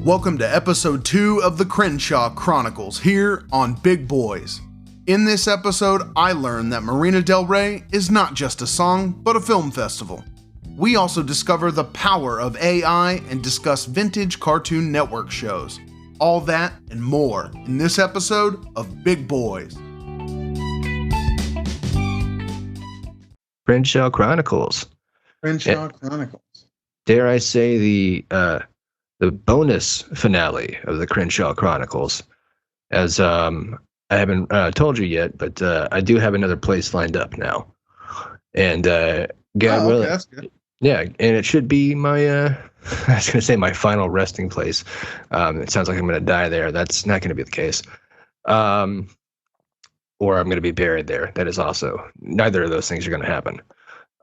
Welcome to episode 2 of the Crenshaw Chronicles here on Big Boys. In this episode, I learned that Marina del Rey is not just a song, but a film festival. We also discover the power of AI and discuss vintage Cartoon Network shows. All that and more in this episode of Big Boys. Crenshaw Chronicles. Crenshaw Chronicles. Dare I say the bonus finale of the Crenshaw Chronicles, as I haven't told you yet, but I do have another place lined up now, and God willing, that's good. Yeah, and it should be my I was going to say my final resting place. It sounds like I'm going to die there. That's not going to be the case, or I'm going to be buried there. That is also, neither of those things are going to happen.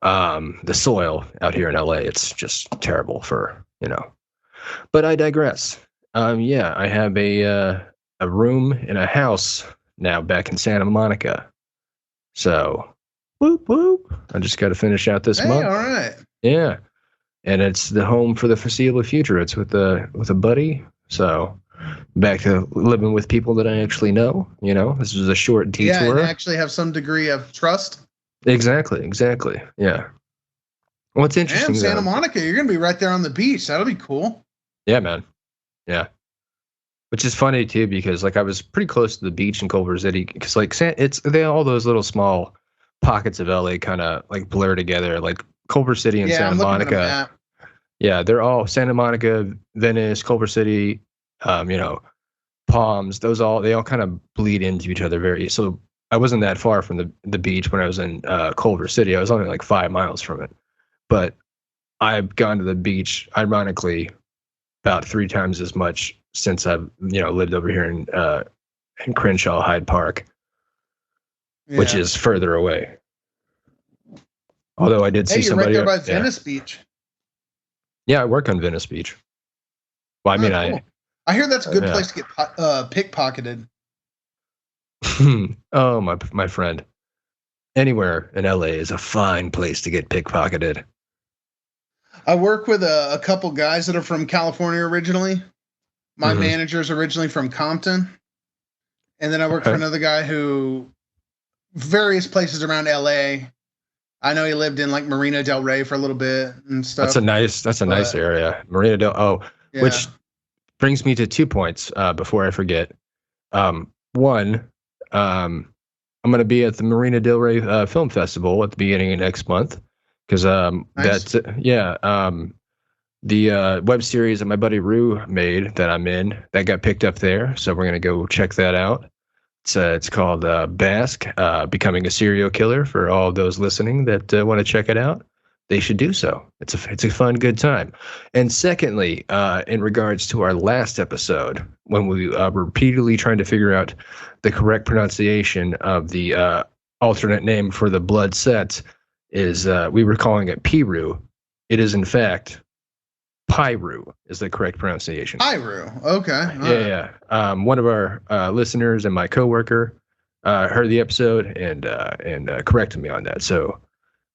The soil out here in LA, it's just terrible for, but I digress. I have a room in a house now back in Santa Monica. So, whoop whoop. I just got to finish out this month. All right. Yeah, and it's the home for the foreseeable future. It's with a buddy. So, back to living with people that I actually know. This is a short detour. Yeah, and actually have some degree of trust. Exactly. Yeah. What's interesting? Damn, Santa Monica, you're gonna be right there on the beach. That'll be cool. Yeah, man. Yeah. Which is funny too, because I was pretty close to the beach in Culver City, because all those little small pockets of LA kind of blur together, like Culver City and Santa Monica. Yeah, they're all Santa Monica, Venice, Culver City, Palms. They all kind of bleed into each other so I wasn't that far from the beach when I was in Culver City. I was only 5 miles from it. But I've gone to the beach, ironically, about 3 times as much since I've lived over here in Crenshaw, Hyde Park, which is further away. Although I did see somebody. You're right there by Venice Beach. Yeah, I work on Venice Beach. Well, cool. I hear that's a good place to get pickpocketed. Oh, my friend. Anywhere in LA is a fine place to get pickpocketed. I work with a couple guys that are from California originally. My manager's originally from Compton. And then I work for another guy who various places around LA. I know he lived in Marina del Rey for a little bit and stuff. That's a nice area. Marina del which brings me to 2 points before I forget. One, I'm going to be at the Marina del Rey Film Festival at the beginning of next month. Because nice. The web series that my buddy Rue made that I'm in, that got picked up there. So we're going to go check that out. It's called Basque, Becoming a Serial Killer. For all those listening that want to check it out, they should do so. It's a fun, good time. And secondly, in regards to our last episode, when we were repeatedly trying to figure out the correct pronunciation of the alternate name for the blood set, we were calling it Piru. It is in fact Pyru is the correct pronunciation. Pyru. Okay. Yeah. One of our listeners and my coworker heard the episode and corrected me on that. So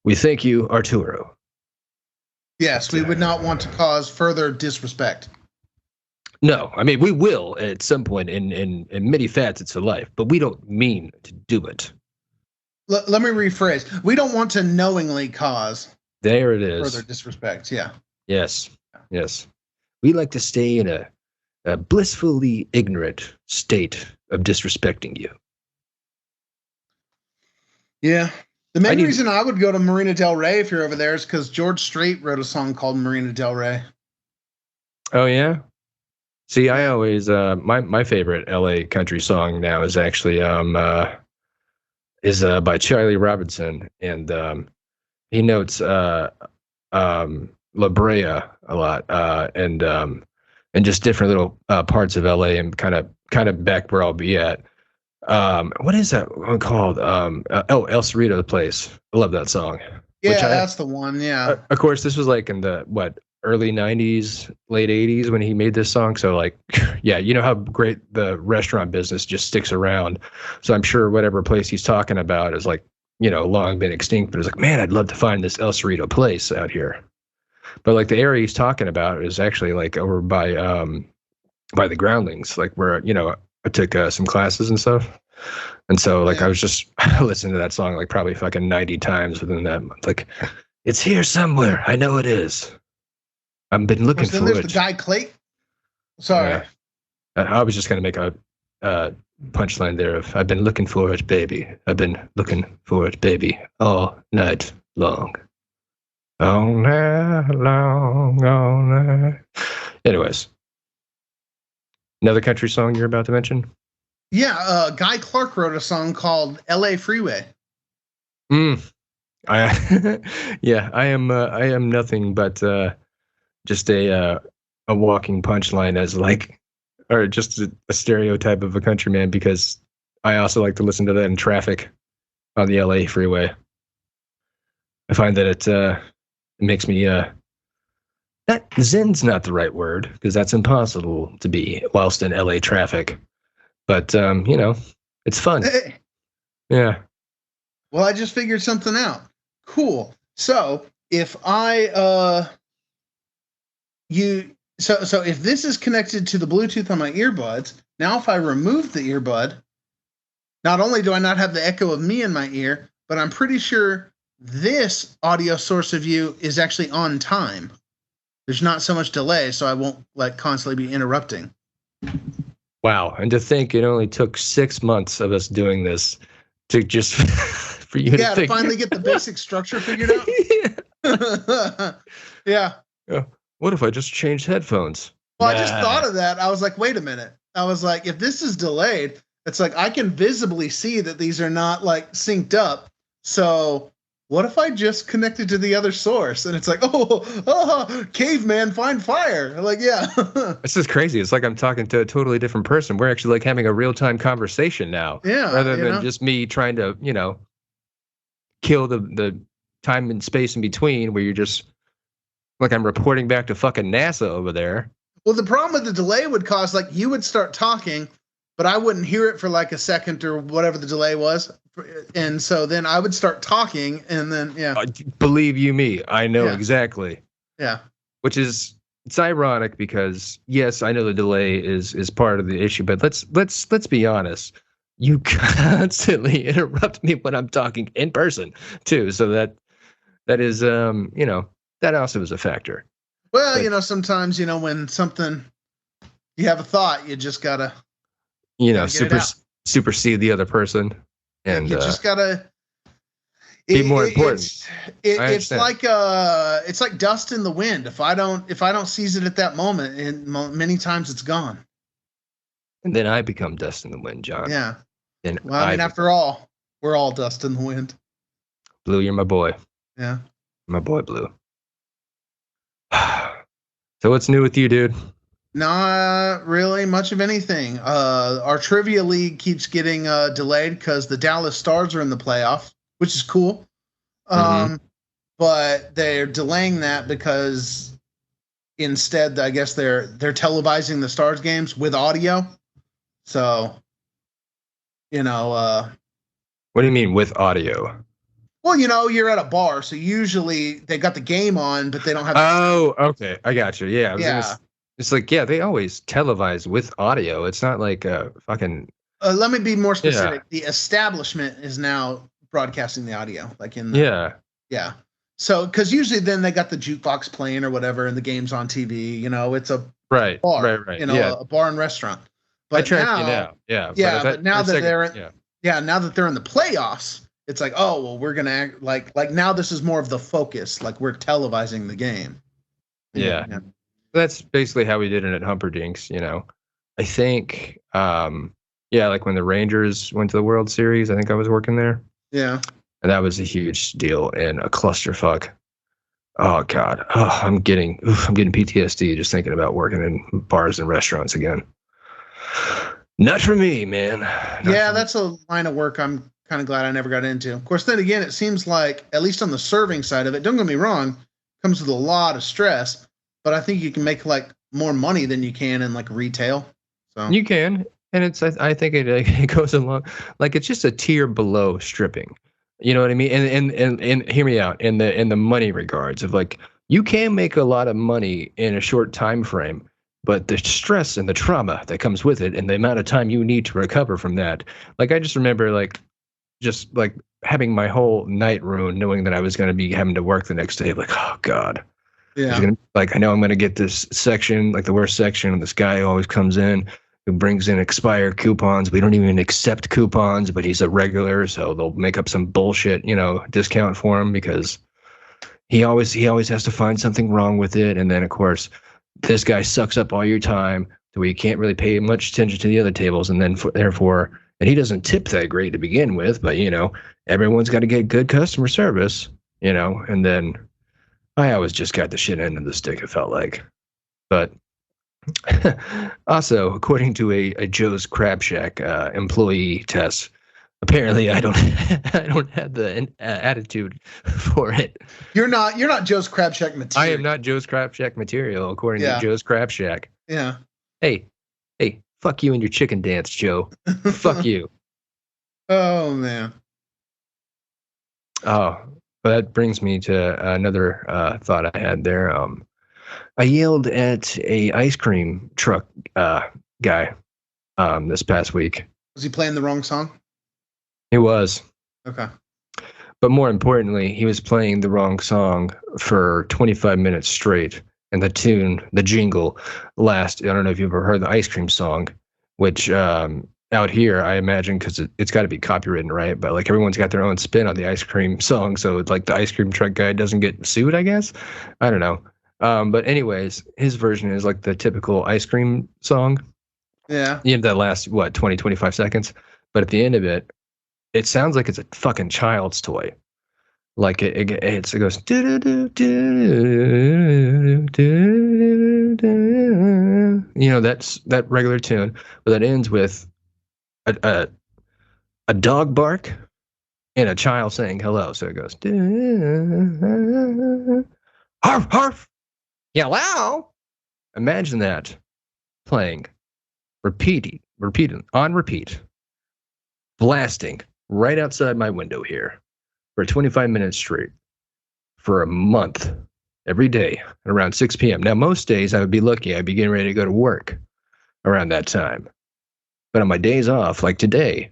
we thank you, Arturo. Yes, we would not want to cause further disrespect. No, we will at some point in many facets of life, but we don't mean to do it. Let me rephrase. We don't want to knowingly cause there it is further disrespect. Yeah. Yes. We like to stay in a blissfully ignorant state of disrespecting you. Yeah. The main reason I would go to Marina del Rey if you're over there is because George Strait wrote a song called Marina del Rey. Oh, yeah? See, I always, my favorite LA country song now is actually, by Charlie Robinson, and he notes La Brea a lot, and just different little parts of LA, and kind of back where I'll be at. What is that one called? El Cerrito, the place. I love that song. Yeah, that's the one. Yeah. Of course, this was in the early 90s, late 80s when he made this song. So you know how great the restaurant business just sticks around. So I'm sure whatever place he's talking about is long been extinct, but it's man, I'd love to find this El Cerrito place out here. But the area he's talking about is actually over by by the Groundlings, like where I took some classes and stuff, and so like I was just listening to that song like probably fucking 90 times within that month. Like, it's here somewhere. I know it is. I've been looking for it. There's the guy Clayton. Sorry, yeah. I was just gonna make a punchline there of I've been looking for it, baby. I've been looking for it, baby, all night long. All night long, all night. Anyways, another country song you're about to mention? Yeah, Guy Clark wrote a song called "L.A. Freeway." I am nothing but just a walking punchline as like, or just a stereotype of a countryman, because I also like to listen to that in traffic on the LA freeway. I find that it makes me that zen's not the right word, because that's impossible to be whilst in LA traffic. But it's fun. Hey. Yeah. Well, I just figured something out. Cool. So if I So if this is connected to the Bluetooth on my earbuds, now if I remove the earbud, not only do I not have the echo of me in my ear, but I'm pretty sure this audio source of you is actually on time. There's not so much delay, so I won't constantly be interrupting. Wow. And to think it only took 6 months of us doing this to just for you to finally get the basic structure figured out. Yeah. What if I just changed headphones? Well, I just thought of that. I was like, wait a minute. I was like, if this is delayed, it's like I can visibly see that these are not like synced up. So what if I just connected to the other source? And it's like, caveman, find fire. Like, yeah. This is crazy. It's like I'm talking to a totally different person. We're actually like having a real-time conversation now. Yeah. Rather than just me trying to, kill the time and space in between where you're just like I'm reporting back to fucking NASA over there. Well, the problem with the delay would cause like you would start talking, but I wouldn't hear it for like a second or whatever the delay was. And so then I would start talking and then, believe you me, I know exactly. Yeah. Which is, it's ironic because yes, I know the delay is part of the issue, but let's be honest. You constantly interrupt me when I'm talking in person too. So that is, that also is a factor. Well, but, sometimes, when something, you have a thought, you just gotta, supersede the other person. And you just gotta be more important. It's like dust in the wind. If I don't seize it at that moment, and many times it's gone. And then I become dust in the wind, John. Yeah. And after all, we're all dust in the wind. Blue, you're my boy. Yeah. My boy, Blue. So what's new with you, dude? Not really much of anything. Our trivia league keeps getting delayed because the Dallas Stars are in the playoffs, which is cool. But they're delaying that because instead, I guess they're televising the Stars games with audio. So, what do you mean with audio? Well, you're at a bar, so usually they got the game on, but they don't have. Oh, okay, I got you. Yeah, it's like they always televise with audio. It's not like fucking. Let me be more specific. Yeah. The establishment is now broadcasting the audio, like in. Yeah. So, because usually then they got the jukebox playing or whatever, and the game's on TV. It's a bar, right. A bar and restaurant. But I track you now. Yeah. Yeah, but now that they're in the playoffs. It's like, oh, well, we're going to act like now this is more of the focus. Like we're televising the game. Yeah. That's basically how we did it at Humperdinck's, I think, like when the Rangers went to the World Series, I think I was working there. Yeah. And that was a huge deal and a clusterfuck. Oh, God. Oh, I'm getting PTSD just thinking about working in bars and restaurants again. Not for me, man. That's a line of work I'm kind of glad I never got into. Of course, then again, it seems like, at least on the serving side of it, don't get me wrong, comes with a lot of stress, but I think you can make like more money than you can in like retail. So you can, and I think it goes along, like it's just a tier below stripping. You know what I mean? And hear me out in the money regards of like you can make a lot of money in a short time frame, but the stress and the trauma that comes with it and the amount of time you need to recover from that. Like, I just remember just having my whole night ruined, knowing that I was going to be having to work the next day. Like, oh God. Yeah. I know I'm going to get this section, like the worst section, and this guy who always comes in who brings in expired coupons. We don't even accept coupons, but he's a regular, so they'll make up some bullshit, discount for him because he always has to find something wrong with it. And then, of course, this guy sucks up all your time so you can't really pay much attention to the other tables. And then therefore, and he doesn't tip that great to begin with, but everyone's got to get good customer service, and then I always just got the shit end of the stick, it felt like. But also, according to a Joe's Crab Shack employee test, apparently I don't have the attitude for it. You're not Joe's Crab Shack material. I am not Joe's Crab Shack material, according to Joe's Crab Shack. Yeah. Hey, fuck you and your chicken dance, Joe. Fuck you. Oh man. Oh, but that brings me to another thought I had there. I yelled at a ice cream truck guy this past week. Was he playing the wrong song? He was. Okay. But more importantly, he was playing the wrong song for 25 minutes straight. And the jingle I don't know if you've ever heard the ice cream song, which out here, I imagine, because it's got to be copywritten, right? But like everyone's got their own spin on the ice cream song. So it's like the ice cream truck guy doesn't get sued, I guess. I don't know. But anyways, his version is like the typical ice cream song. Yeah. That lasts, 20, 25 seconds. But at the end of it, it sounds like it's a fucking child's toy. Like it goes, that's that regular tune, but that ends with a dog bark and a child saying hello. So it goes, harf, harf, hello. Imagine that playing, repeat, on repeat, blasting right outside my window here for 25 minutes straight for a month, every day at around 6 p.m. Now, most days I would be lucky. I'd be getting ready to go to work around that time. But on my days off, like today,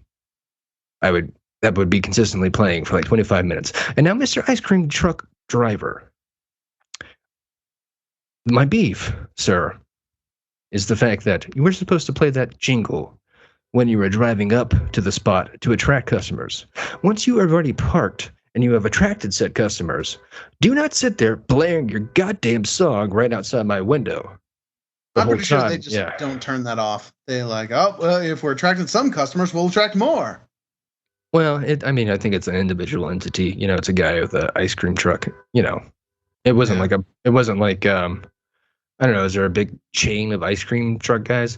that would be consistently playing for like 25 minutes. And now, Mr. Ice Cream Truck Driver, my beef, sir, is the fact that you were supposed to play that jingle when you were driving up to the spot to attract customers. Once you have already parked and you have attracted said customers, do not sit there blaring your goddamn song right outside my window. I'm pretty sure they just don't turn that off. They're like, oh, well, if we're attracting some customers, we'll attract more. Well, I think it's an individual entity. It's a guy with an ice cream truck. It wasn't like I don't know. Is there a big chain of ice cream truck guys?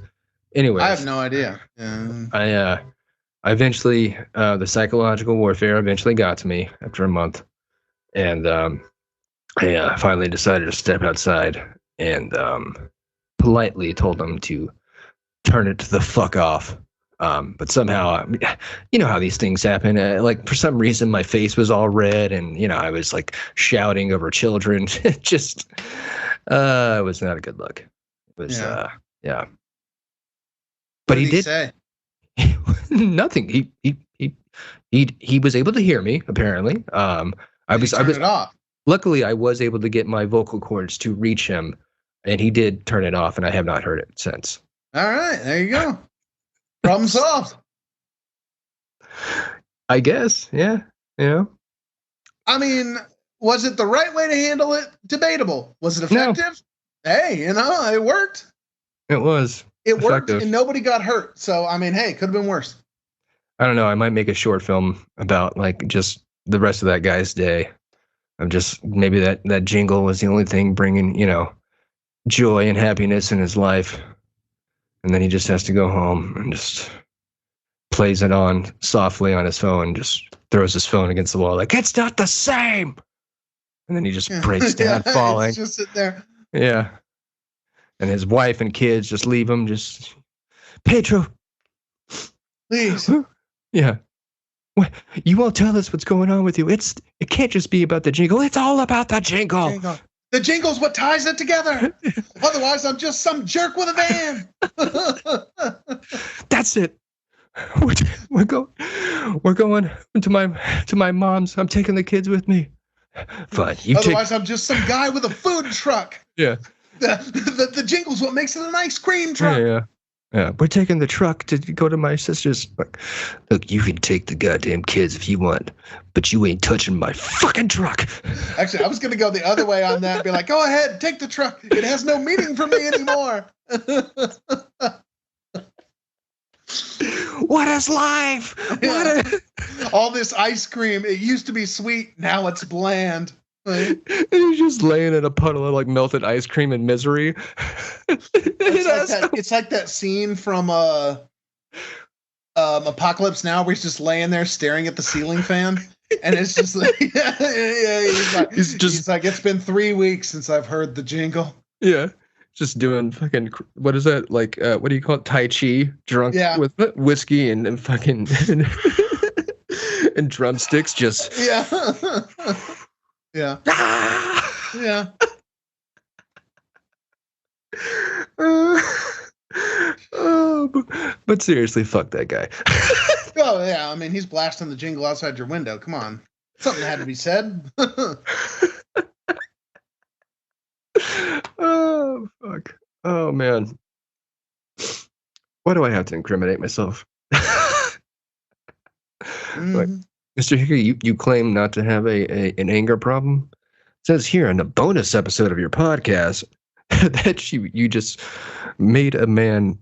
Anyways, I have no idea. I eventually, the psychological warfare eventually got to me after a month, and I finally decided to step outside and politely told them to turn it the fuck off. But somehow, you know how these things happen. Like for some reason, my face was all red, and I was like shouting over children. Just, it was not a good look. It was, yeah. But he did say nothing. He was able to hear me. Apparently, I was it off. Luckily, I was able to get my vocal cords to reach him, and he did turn it off, and I have not heard it since. All right, there you go. Problem solved. I guess, yeah. I mean, was it the right way to handle it? Debatable. Was it effective? No. Hey, it worked. It was. It worked, and nobody got hurt. So, I mean, hey, could have been worse. I don't know. I might make a short film about like just the rest of that guy's day. I'm just maybe that jingle was the only thing bringing joy and happiness in his life, and then he just has to go home and just plays it on softly on his phone, just throws his phone against the wall like it's not the same, and then he just breaks down, falling. Just sit there. Yeah. And his wife and kids just leave him. Just Pedro, please. Yeah. You won't tell us what's going on with you. It can't just be about the jingle. It's all about the jingle. The jingle's what ties it together. Otherwise, I'm just some jerk with a van. That's it. We're going to my mom's. I'm taking the kids with me. Fine. Otherwise, I'm just some guy with a food truck. Yeah. The jingle's what makes it an ice cream truck. Yeah. We're taking the truck to go to my sister's. Look, you can take the goddamn kids if you want, but you ain't touching my fucking truck. Actually, I was going to go the other way on that. Be like, go ahead, take the truck. It has no meaning for me anymore. What is life? Yeah. All this ice cream, it used to be sweet. Now it's bland. And he's just laying in a puddle of like melted ice cream in misery. It's like that scene from Apocalypse Now where he's just laying there staring at the ceiling fan. And it's just like, he's like, it's been 3 weeks since I've heard the jingle. Yeah. Just doing fucking, what is that? Like, what do you call it? Tai Chi, drunk with whiskey and fucking and drumsticks. Just yeah. Yeah. But seriously, fuck that guy. Oh yeah, I mean he's blasting the jingle outside your window. Come on, something had to be said. Oh fuck! Oh man, why do I have to incriminate myself? Like, Mr. Hickory, you claim not to have an anger problem. It says here in a bonus episode of your podcast that you just made a man,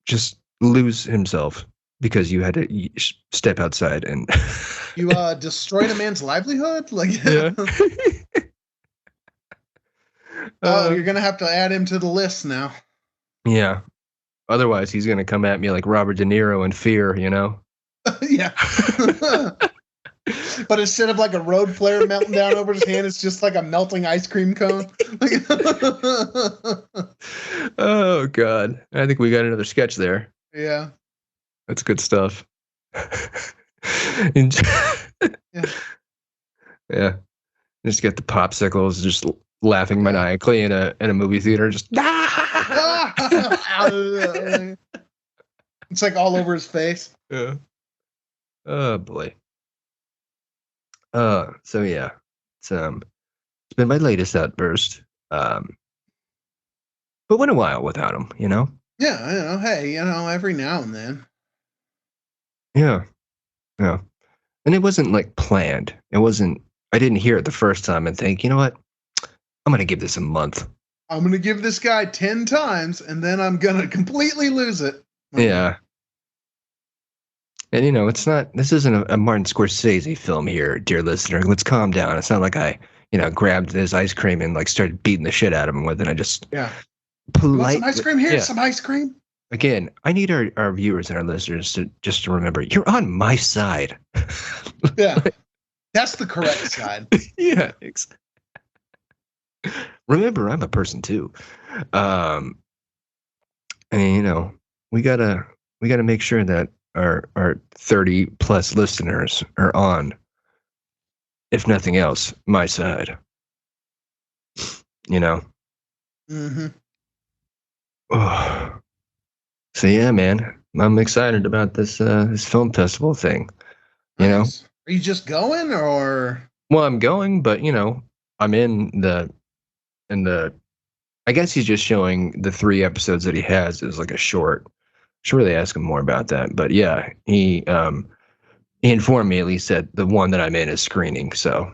just lose himself because you had to step outside and you destroyed a man's livelihood. Like, yeah. You're gonna have to add him to the list now. Yeah. Otherwise, he's gonna come at me like Robert De Niro in Fear, Yeah. But instead of like a road flare melting down over his hand, it's just like a melting ice cream cone. Oh God! I think we got another sketch there. Yeah. That's good stuff. Yeah. Just get the popsicles, just laughing maniacally in a movie theater, just it's like all over his face. Yeah. Oh boy. So yeah, it's been my latest outburst. But went a while without him, Yeah, hey, every now and then. Yeah. And it wasn't like planned. I didn't hear it the first time and think, you know what? I'm gonna give this a month. I'm gonna give this guy 10 times and then I'm gonna completely lose it. Yeah. And this isn't a Martin Scorsese film here, dear listener. Let's calm down. It's not like I, grabbed his ice cream and like started beating the shit out of him with it. I just politely. Some ice cream here? Yeah. Some ice cream? Again, I need our viewers and our listeners to remember, you're on my side. Yeah. That's the correct side. Yeah. Remember, I'm a person too. And we gotta make sure that our 30 plus listeners are on, if nothing else, my side. Mm-hmm. Oh. So yeah, man, I'm excited about this film festival thing. Nice. Are you just going, or? Well, I'm going, but I'm in the. I guess he's just showing the 3 episodes that he has as like a short. Should really ask him more about that, but yeah, he informed me at least that the one that I'm in is screening. So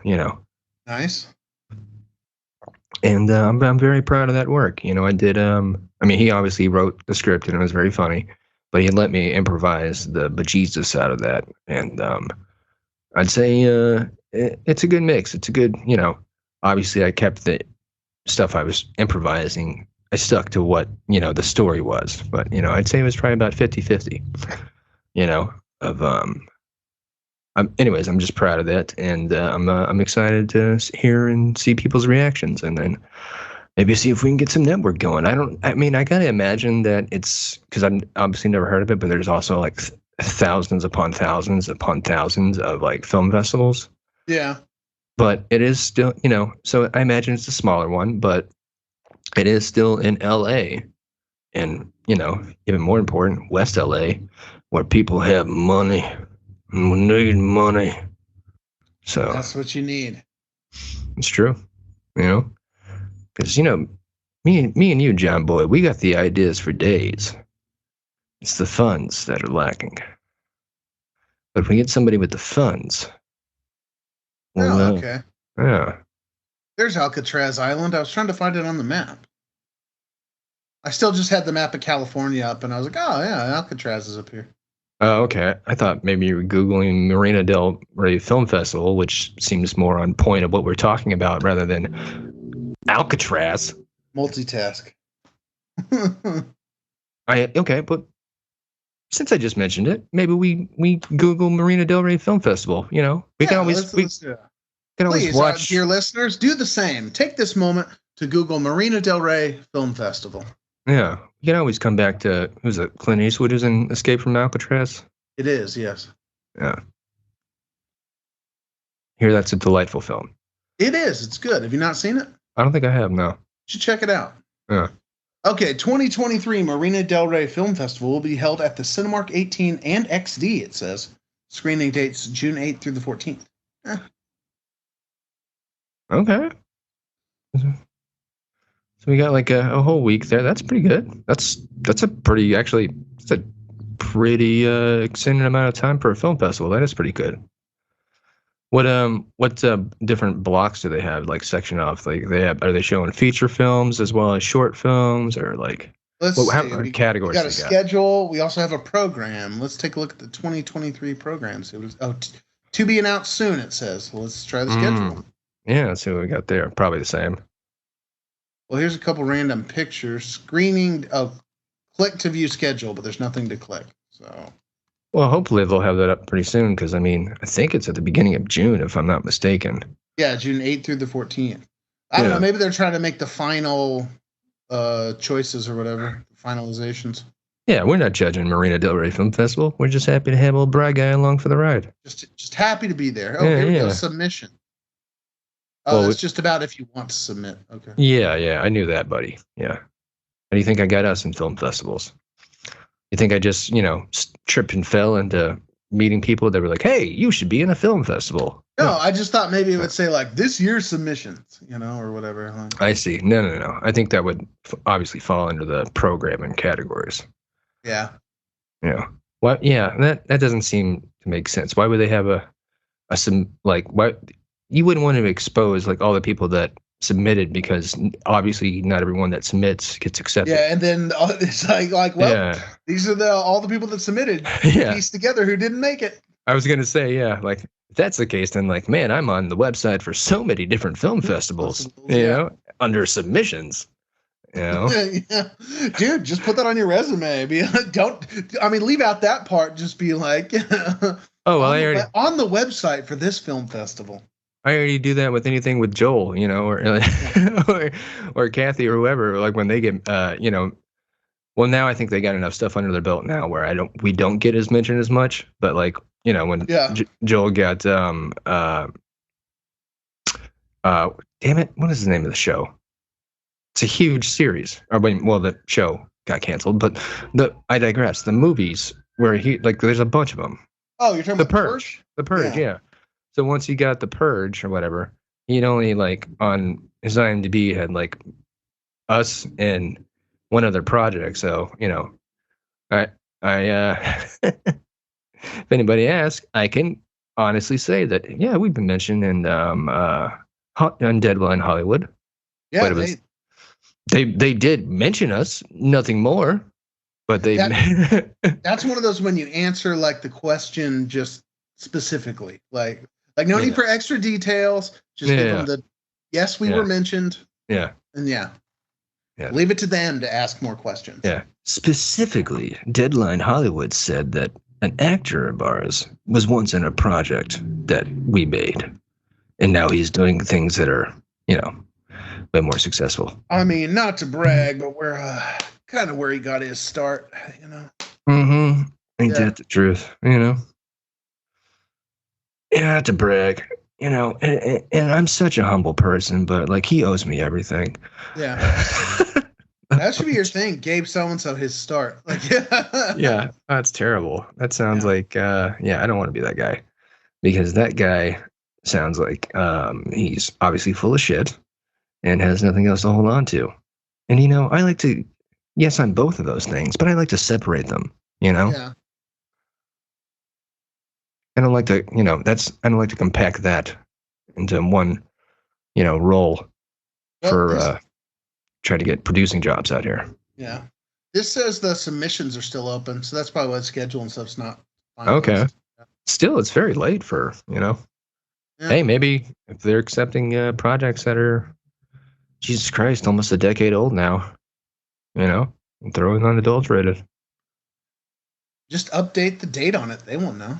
Nice. And I'm very proud of that work. I did. He obviously wrote the script and it was very funny, but he let me improvise the bejesus out of that. And I'd say it's a good mix. It's a good, obviously I kept the stuff I was improvising. I stuck to what, the story was, but, I'd say it was probably about 50-50, anyways, I'm just proud of that. And I'm excited to hear and see people's reactions and then maybe see if we can get some network going. I got to imagine that it's because I've obviously never heard of it, but there's also like thousands upon thousands of like film festivals. Yeah. but it is still, so I imagine it's a smaller one, but it is still in LA. And, even more important, West LA, where people have money, need money. So That's what you need. it's true, because, me and you, John Boy, we got the ideas for days. It's the funds that are lacking. But if we get somebody with the funds, okay. Yeah. There's Alcatraz Island. I was trying to find it on the map. I still just had the map of California up, and I was like, oh, yeah, Alcatraz is up here. Oh, okay. I thought maybe you were Googling Marina del Rey Film Festival, which seems more on point of what we're talking about rather than Alcatraz. Multitask. Okay, but since I just mentioned it, maybe we Google Marina del Rey Film Festival. We can always Please, watch. Dear listeners, do the same. Take this moment to Google Marina del Rey Film Festival. Yeah, you can always come back to who's it? Clint Eastwood is in Escape from Alcatraz. It is, yes. Yeah. Hear that's a delightful film. It is. It's good. Have you not seen it? I don't think I have. No. You should check it out. Yeah. Okay, 2023 Marina del Rey Film Festival will be held at the Cinemark 18 and XD, it says. Screening dates June 8th through the 14th. Okay. So we got like a whole week there. That's pretty good. That's a pretty extended amount of time for a film festival. That is pretty good. What different blocks do they have, like section off? Like are they showing feature films as well as short films, or like how many categories? We got a schedule. We also have a program. Let's take a look at the 2023 programs. It was to be announced soon, it says. Well, let's try the schedule. Yeah, let's see what we got there. Probably the same. Well, here's a couple random pictures. Screening click to view schedule, but there's nothing to click. So well, hopefully they'll have that up pretty soon, because I think it's at the beginning of June, if I'm not mistaken. Yeah, June 8th through the 14th. I don't know. Maybe they're trying to make the final choices or whatever, finalizations. Yeah, we're not judging Marina del Rey Film Festival. We're just happy to have old Bry Guy along for the ride. Just happy to be there. Oh, here we go. Submission. Oh, well, it's just about if you want to submit. Okay. Yeah, I knew that, buddy. Yeah. How do you think I got us in film festivals? You think I just, tripped and fell into meeting people that were like, hey, you should be in a film festival? No, I just thought maybe it would say like this year's submissions, or whatever. I see. No. I think that would obviously fall under the programming categories. Yeah. Yeah. Well, yeah, that doesn't seem to make sense. Why would they have why you wouldn't want to expose like all the people that submitted, because obviously not everyone that submits gets accepted. Yeah, and then it's these are all the people that submitted. Pieced together who didn't make it. I was gonna say, if that's the case, then like, man, I'm on the website for so many different film festivals, under submissions. Yeah. Dude, just put that on your resume. Leave out that part. Just be like, on the website for this film festival. I already do that with anything with Joel, or Kathy or whoever. Like when they get, well, now I think they got enough stuff under their belt now where we don't get as mentioned as much. But like, when Joel got, damn it, what is the name of the show? It's a huge series. The show got canceled, but I digress. The movies where there's a bunch of them. Oh, you're talking about The Purge? The Purge, yeah. So once he got The Purge or whatever, he'd only on his IMDb had us and one other project. So, I if anybody asks, I can honestly say that, we've been mentioned in on Deadline Hollywood. Yeah, but they did mention us, nothing more. But that's one of those when you answer the question just specifically, no need for extra details. Just give them the yes, we were mentioned. Yeah. And leave it to them to ask more questions. Yeah. Specifically, Deadline Hollywood said that an actor of ours was once in a project that we made, and now he's doing things that are, way more successful. I mean, not to brag, but we're kind of where he got his start, Ain't that the truth, Yeah, not to brag. you know, and I'm such a humble person, but like he owes me everything. Yeah. That should be your thing. Gabe so-and-so, his start. Like, Yeah, that's terrible. That sounds Yeah. like, yeah, I don't want to be that guy because that guy sounds like he's obviously full of shit and has nothing else to hold on to. And, you know, I like to, yes, I'm both of those things, but I like to separate them, you know? Yeah. I don't like to, you know, I don't like to compact that into one, you know, role Well, for this, trying to get producing jobs out here. yeah. This says the submissions are still open, so that's probably why the schedule and stuff's not Okay. finalized. Still, it's very late for, you know, Yeah. hey, maybe if they're accepting projects that are, Jesus Christ, almost a decade old now, you know, throwing unadulterated. Just update the date on it. They won't know.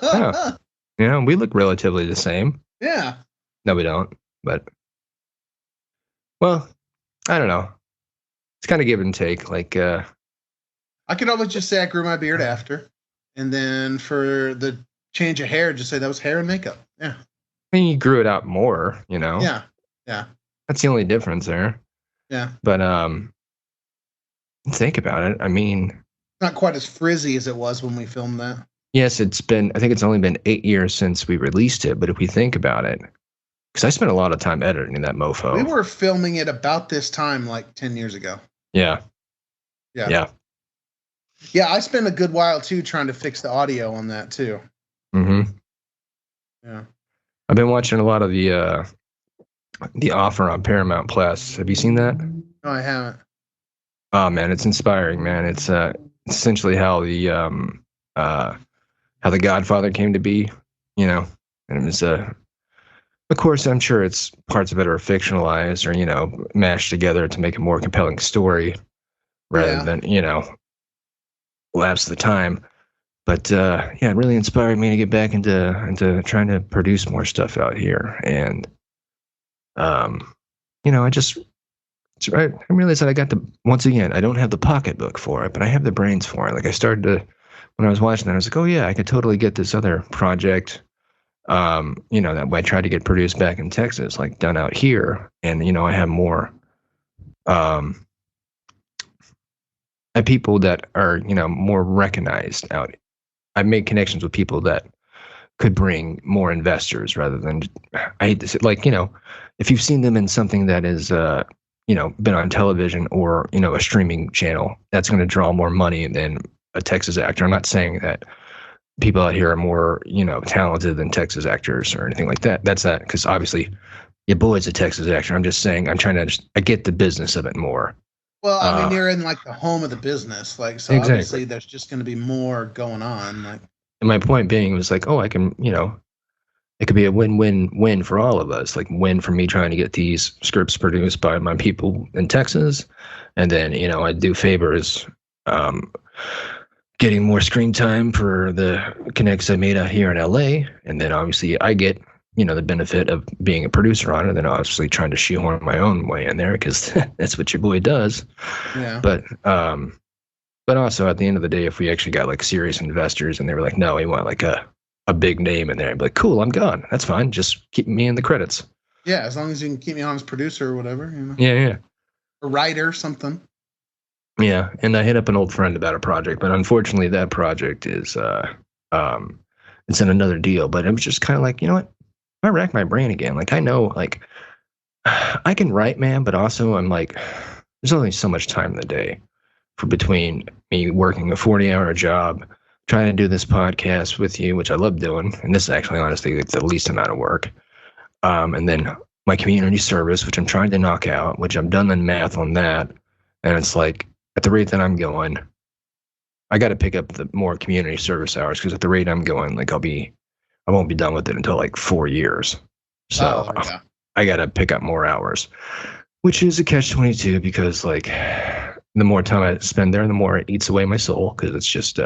Yeah. You know, we look relatively the same. Yeah. No, we don't. But, well, I don't know. It's kind of give and take. Like, I could always just say I grew my beard after. And then for the change of hair, just say that was hair and makeup. Yeah. I mean, you grew it out more, you know? Yeah. Yeah. That's the only difference there. Yeah. But, think about it. I mean, Not quite as frizzy as it was when we filmed that. yes, I think it's only been 8 years since we released it. But if we think about it, because I spent a lot of time editing that mofo. We were filming it about this time, like 10 years ago. Yeah. Yeah. Yeah. Yeah, I spent a good while too trying to fix the audio on that too. Mm-hmm. Yeah. I've been watching a lot of the Offer on Paramount Plus. Have you seen that? No, I haven't. Oh man, it's inspiring, man. It's essentially how the Godfather came to be, you know. And it was of course, I'm sure it's parts of it are fictionalized or, you know, mashed together to make a more compelling story rather than, you know, lapse the time. But yeah, it really inspired me to get back into trying to produce more stuff out here. And you know, I realized that I got once again, I don't have the pocketbook for it, but I have the brains for it. Like I started to, when I was watching that, I was like, oh yeah, I could totally get this other project, you know, that I tried to get produced back in Texas, like done out here. And, you know, I have more, I have people that are, you know, more recognized out. I made connections with people that could bring more investors rather than, I hate to say, like, you know, if you've seen them in something that is, you know, been on television or, you know, a streaming channel, that's going to draw more money than a Texas actor. I'm not saying that people out here are more, you know, talented than Texas actors or anything like that. That's not, because obviously your boy's a Texas actor. I'm just saying, I get the business of it more. Well, I mean, you're in like the home of the business, like so. Exactly. Obviously, there's just going to be more going on. Like, and my point being was like, oh, I can, you know, it could be a win-win-win for all of us. Like win for me trying to get these scripts produced by my people in Texas, and then, you know, I do favors, getting more screen time for the connects I made out here in LA, and then obviously I get, you know, the benefit of being a producer on it, and then obviously trying to shoehorn my own way in there because that's what your boy does. yeah. But also at the end of the day, if we actually got like serious investors and they were like, no, we want like a big name in there, I'd be like, cool, I'm gone. That's fine. Just keep me in the credits. Yeah, as long as you can keep me on as producer or whatever, you know. Yeah, yeah. A writer, something. Yeah, and I hit up an old friend about a project, but unfortunately that project is it's in another deal. But it was just kind of like, you know what? I rack my brain again. Like I know, like I can write, man, but also I'm like, there's only so much time in the day for between me working a 40-hour job, trying to do this podcast with you, which I love doing, and this is actually honestly like the least amount of work. And then my community service, which I'm trying to knock out, which I've done the math on that, and it's like at the rate that I'm going, I got to pick up the more community service hours because at the rate I'm going, like I won't be done with it until like 4 years. So yeah. I got to pick up more hours, which is a catch-22 because like the more time I spend there, the more it eats away my soul because it's just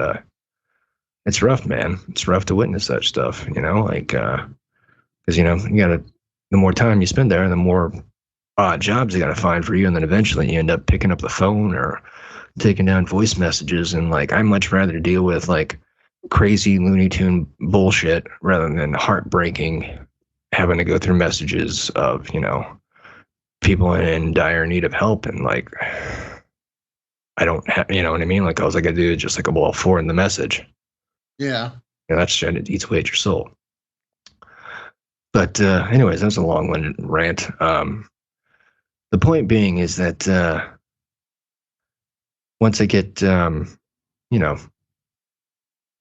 it's rough, man. It's rough to witness that stuff, you know, like because you know the more time you spend there, the more odd jobs you got to find for you, and then eventually you end up picking up the phone or taking down voice messages, and like I much rather deal with like crazy Looney Tune bullshit rather than heartbreaking having to go through messages of, people in dire need of help. And like, I don't have, you know what I mean? Like, all I got to do is just like, well, forward the message. Yeah. That's shit. It eats away at your soul. But anyways, that's a long-winded rant. The point being is that once I get, I'm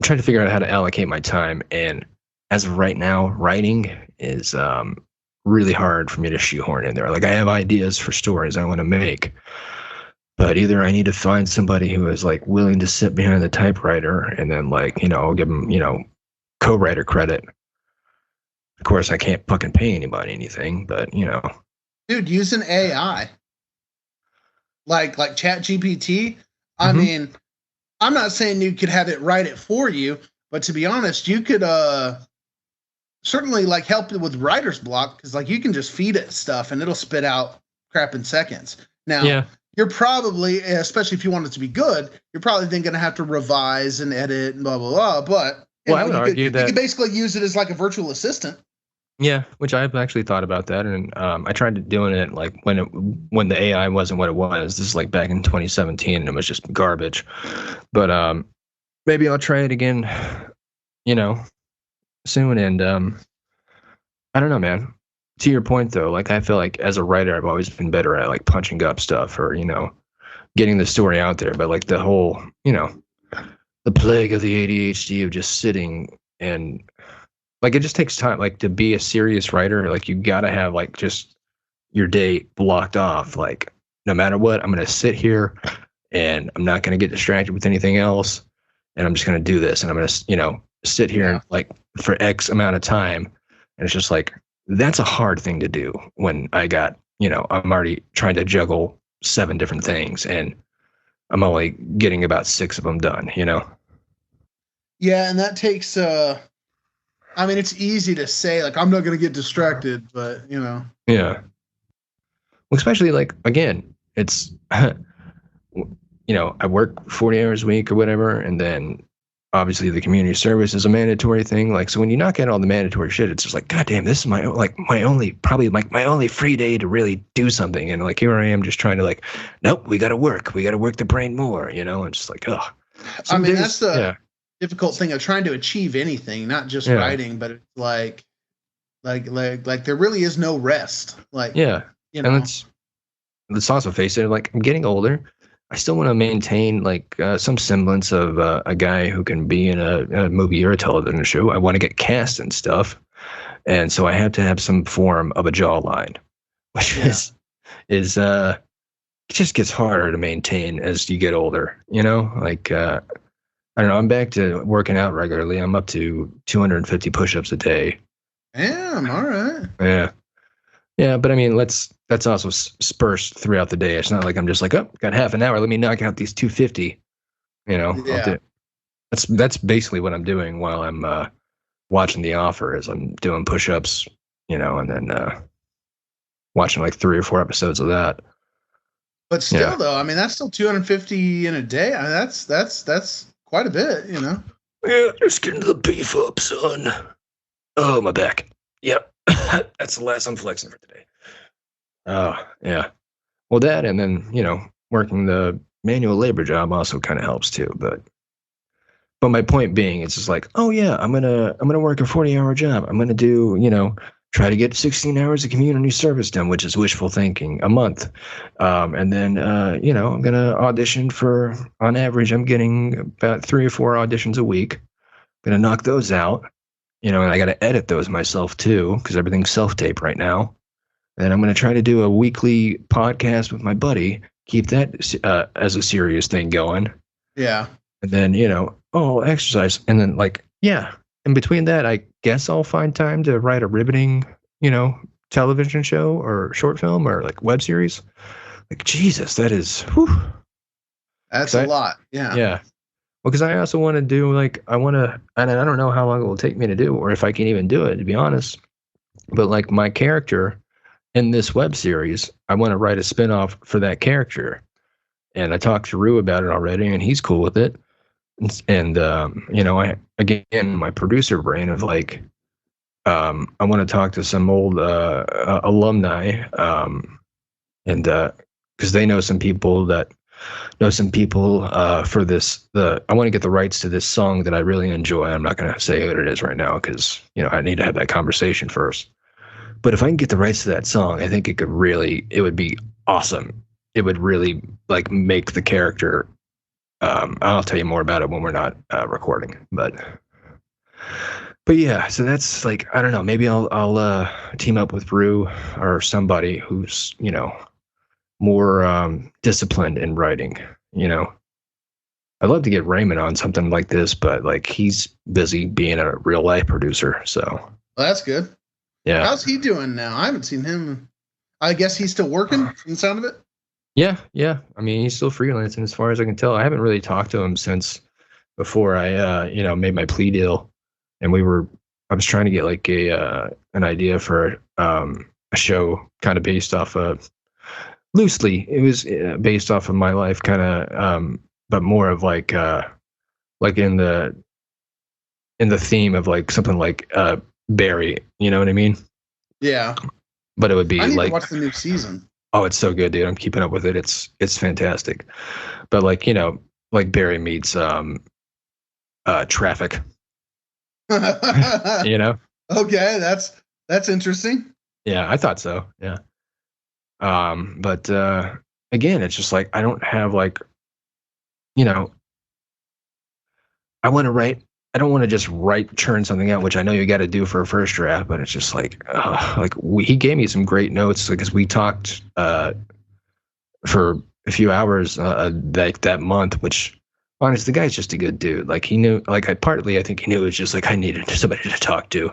trying to figure out how to allocate my time. And as of right now, writing is really hard for me to shoehorn in there. Like, I have ideas for stories I want to make, but either I need to find somebody who is like willing to sit behind the typewriter and then like, I'll give them, co-writer credit. Of course, I can't fucking pay anybody anything, but dude, use an AI like Chat GPT. I mean, I'm not saying you could have it write it for you, but to be honest, you could certainly like help it with writer's block, because like you can just feed it stuff and it'll spit out crap in seconds. Now, you're probably, especially if you want it to be good, you're probably then going to have to revise and edit and blah blah blah. But I would argue that you could basically use it as like a virtual assistant. Yeah, which I've actually thought about that, and I tried doing it like when the AI wasn't what it was. This is like back in 2017, and it was just garbage. But maybe I'll try it again, soon. And I don't know, man. To your point though, like I feel like as a writer, I've always been better at like punching up stuff or getting the story out there. But like the whole, the plague of the ADHD of just sitting and like, it just takes time, like to be a serious writer. Like you gotta have like just your day blocked off. Like no matter what, I'm going to sit here and I'm not going to get distracted with anything else. And I'm just going to do this. And I'm going to, sit here and like for X amount of time. And it's just like, that's a hard thing to do when I got, I'm already trying to juggle 7 different things and I'm only getting about 6 of them done, Yeah. And that takes, I mean, it's easy to say, like, I'm not going to get distracted, but, Yeah. Well, especially, like, again, it's, I work 40 hours a week or whatever, and then obviously the community service is a mandatory thing. Like, so when you knock out all the mandatory shit, it's just like, God damn, this is my only free day to really do something. And, like, here I am just trying to, like, nope, we got to work. We got to work the brain more, and just like, ugh. I mean, that's the difficult thing of trying to achieve anything, not just writing, but it's like there really is no rest. Like, and let's also face it, like I'm getting older. I still want to maintain like some semblance of a guy who can be in a movie or a television show. I want to get cast and stuff, and so I have to have some form of a jawline, which is it just gets harder to maintain as you get older. Like. I don't know. I'm back to working out regularly. I'm up to 250 push-ups a day. Damn, all right. Yeah, but I mean, that's also dispersed throughout the day. It's not like I'm just like, oh, got half an hour. Let me knock out these 250. That's basically what I'm doing while I'm watching The Offer. Is I'm doing push-ups, and then watching like 3 or 4 episodes of that. But still, though, I mean, that's still 250 in a day. I mean, that's quite a bit, Yeah, just getting the beef up, son. Oh, my back. Yep. That's the last I'm flexing for today. Oh, yeah. Well, that and then, working the manual labor job also kind of helps too. But my point being, it's just like, oh yeah, I'm gonna work a 40-hour job. I'm gonna do, try to get 16 hours of community service done, which is wishful thinking, a month. And then, I'm going to audition for, on average, I'm getting about 3 or 4 auditions a week. I'm going to knock those out, and I got to edit those myself too, because everything's self-tape right now. And I'm going to try to do a weekly podcast with my buddy, keep that as a serious thing going. Yeah. And then, exercise. And then in between that, I guess I'll find time to write a riveting, television show or short film or like web series. Like, Jesus, that is, whew. That's a lot. Yeah. Yeah. Well, because I also want to do and I don't know how long it will take me to do or if I can even do it, to be honest. But like my character in this web series, I want to write a spinoff for that character. And I talked to Rue about it already and he's cool with it. And I again, my producer brain of like, I want to talk to some old alumni, and because they know some people that know some people for this. I want to get the rights to this song that I really enjoy. I'm not going to say what it is right now because I need to have that conversation first. But if I can get the rights to that song, I think it would be awesome. It would really like make the character. I'll tell you more about it when we're not recording, but yeah, so that's like, I don't know, maybe I'll team up with Rue or somebody who's more disciplined in writing. I'd love to get Raymond on something like this, but like he's busy being a real life producer. So Well, that's good. yeah. How's he doing now? I haven't seen him. I guess he's still working from the sound of it. Yeah. I mean, he's still freelancing as far as I can tell. I haven't really talked to him since before I made my plea deal, and I was trying to get like an idea for a show kind of based off of loosely. It was based off of my life, kind of, but more of like in the theme of like something like Barry. You know what I mean? Yeah. But it would be I need like, to watch the new season. oh, it's so good, dude. I'm keeping up with it. It's fantastic. But like like Barry meets Traffic. Okay, that's interesting. Yeah, I thought so. Yeah. But again, it's just like I don't have like, I want to write. I don't want to just churn something out, which I know you got to do for a first draft. But it's just like, he gave me some great notes because we talked for a few hours that month. Which, honestly, the guy's just a good dude. Like he knew, like I think he knew it was just like I needed somebody to talk to,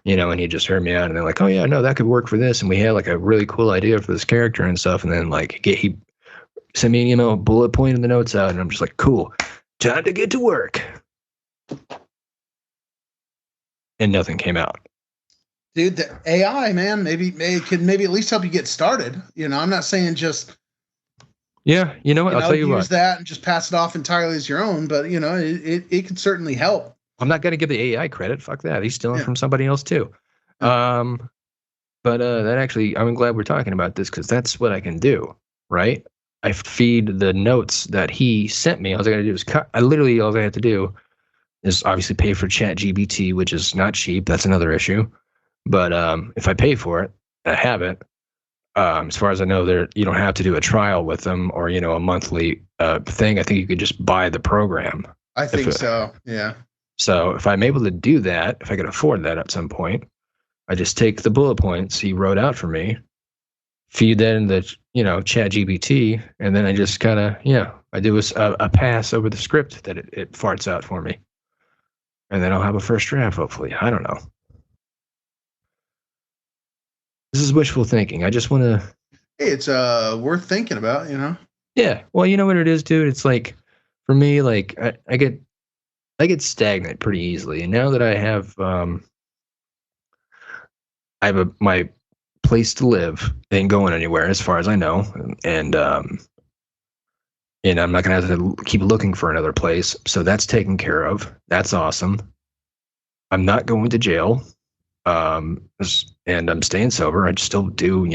and he just heard me out. And they're like, oh yeah, no, that could work for this. And we had like a really cool idea for this character and stuff. And then like he sent me a bullet point in the notes out, and I'm just like, cool, time to get to work. And nothing came out. Dude, the AI, man, maybe it could maybe at least help you get started. I'm not saying just yeah, you know what? I'll tell you use that and just pass it off entirely as your own, but it could certainly help. I'm not gonna give the AI credit. Fuck that. He's stealing from somebody else too. But that actually, I'm glad we're talking about this because that's what I can do, right? I feed the notes that he sent me. All I gotta do is cut. All I have to do is obviously pay for ChatGPT, which is not cheap. That's another issue. But if I pay for it, I have it. As far as I know, you don't have to do a trial with them or a monthly thing. I think you could just buy the program. I think so. Yeah. So if I'm able to do that, if I could afford that at some point, I just take the bullet points he wrote out for me, feed that in the ChatGPT, and then I just kind of I do a pass over the script that it farts out for me. And then I'll have a first draft, hopefully. I don't know. This is wishful thinking. I just want to. Hey, it's worth thinking about, Yeah. Well, you know what it is, dude? It's like, for me, like I get stagnant pretty easily. And now that I have my place to live, ain't going anywhere as far as I know, and I'm not gonna have to keep looking for another place. So that's taken care of. That's awesome. I'm not going to jail. And I'm staying sober. I still do,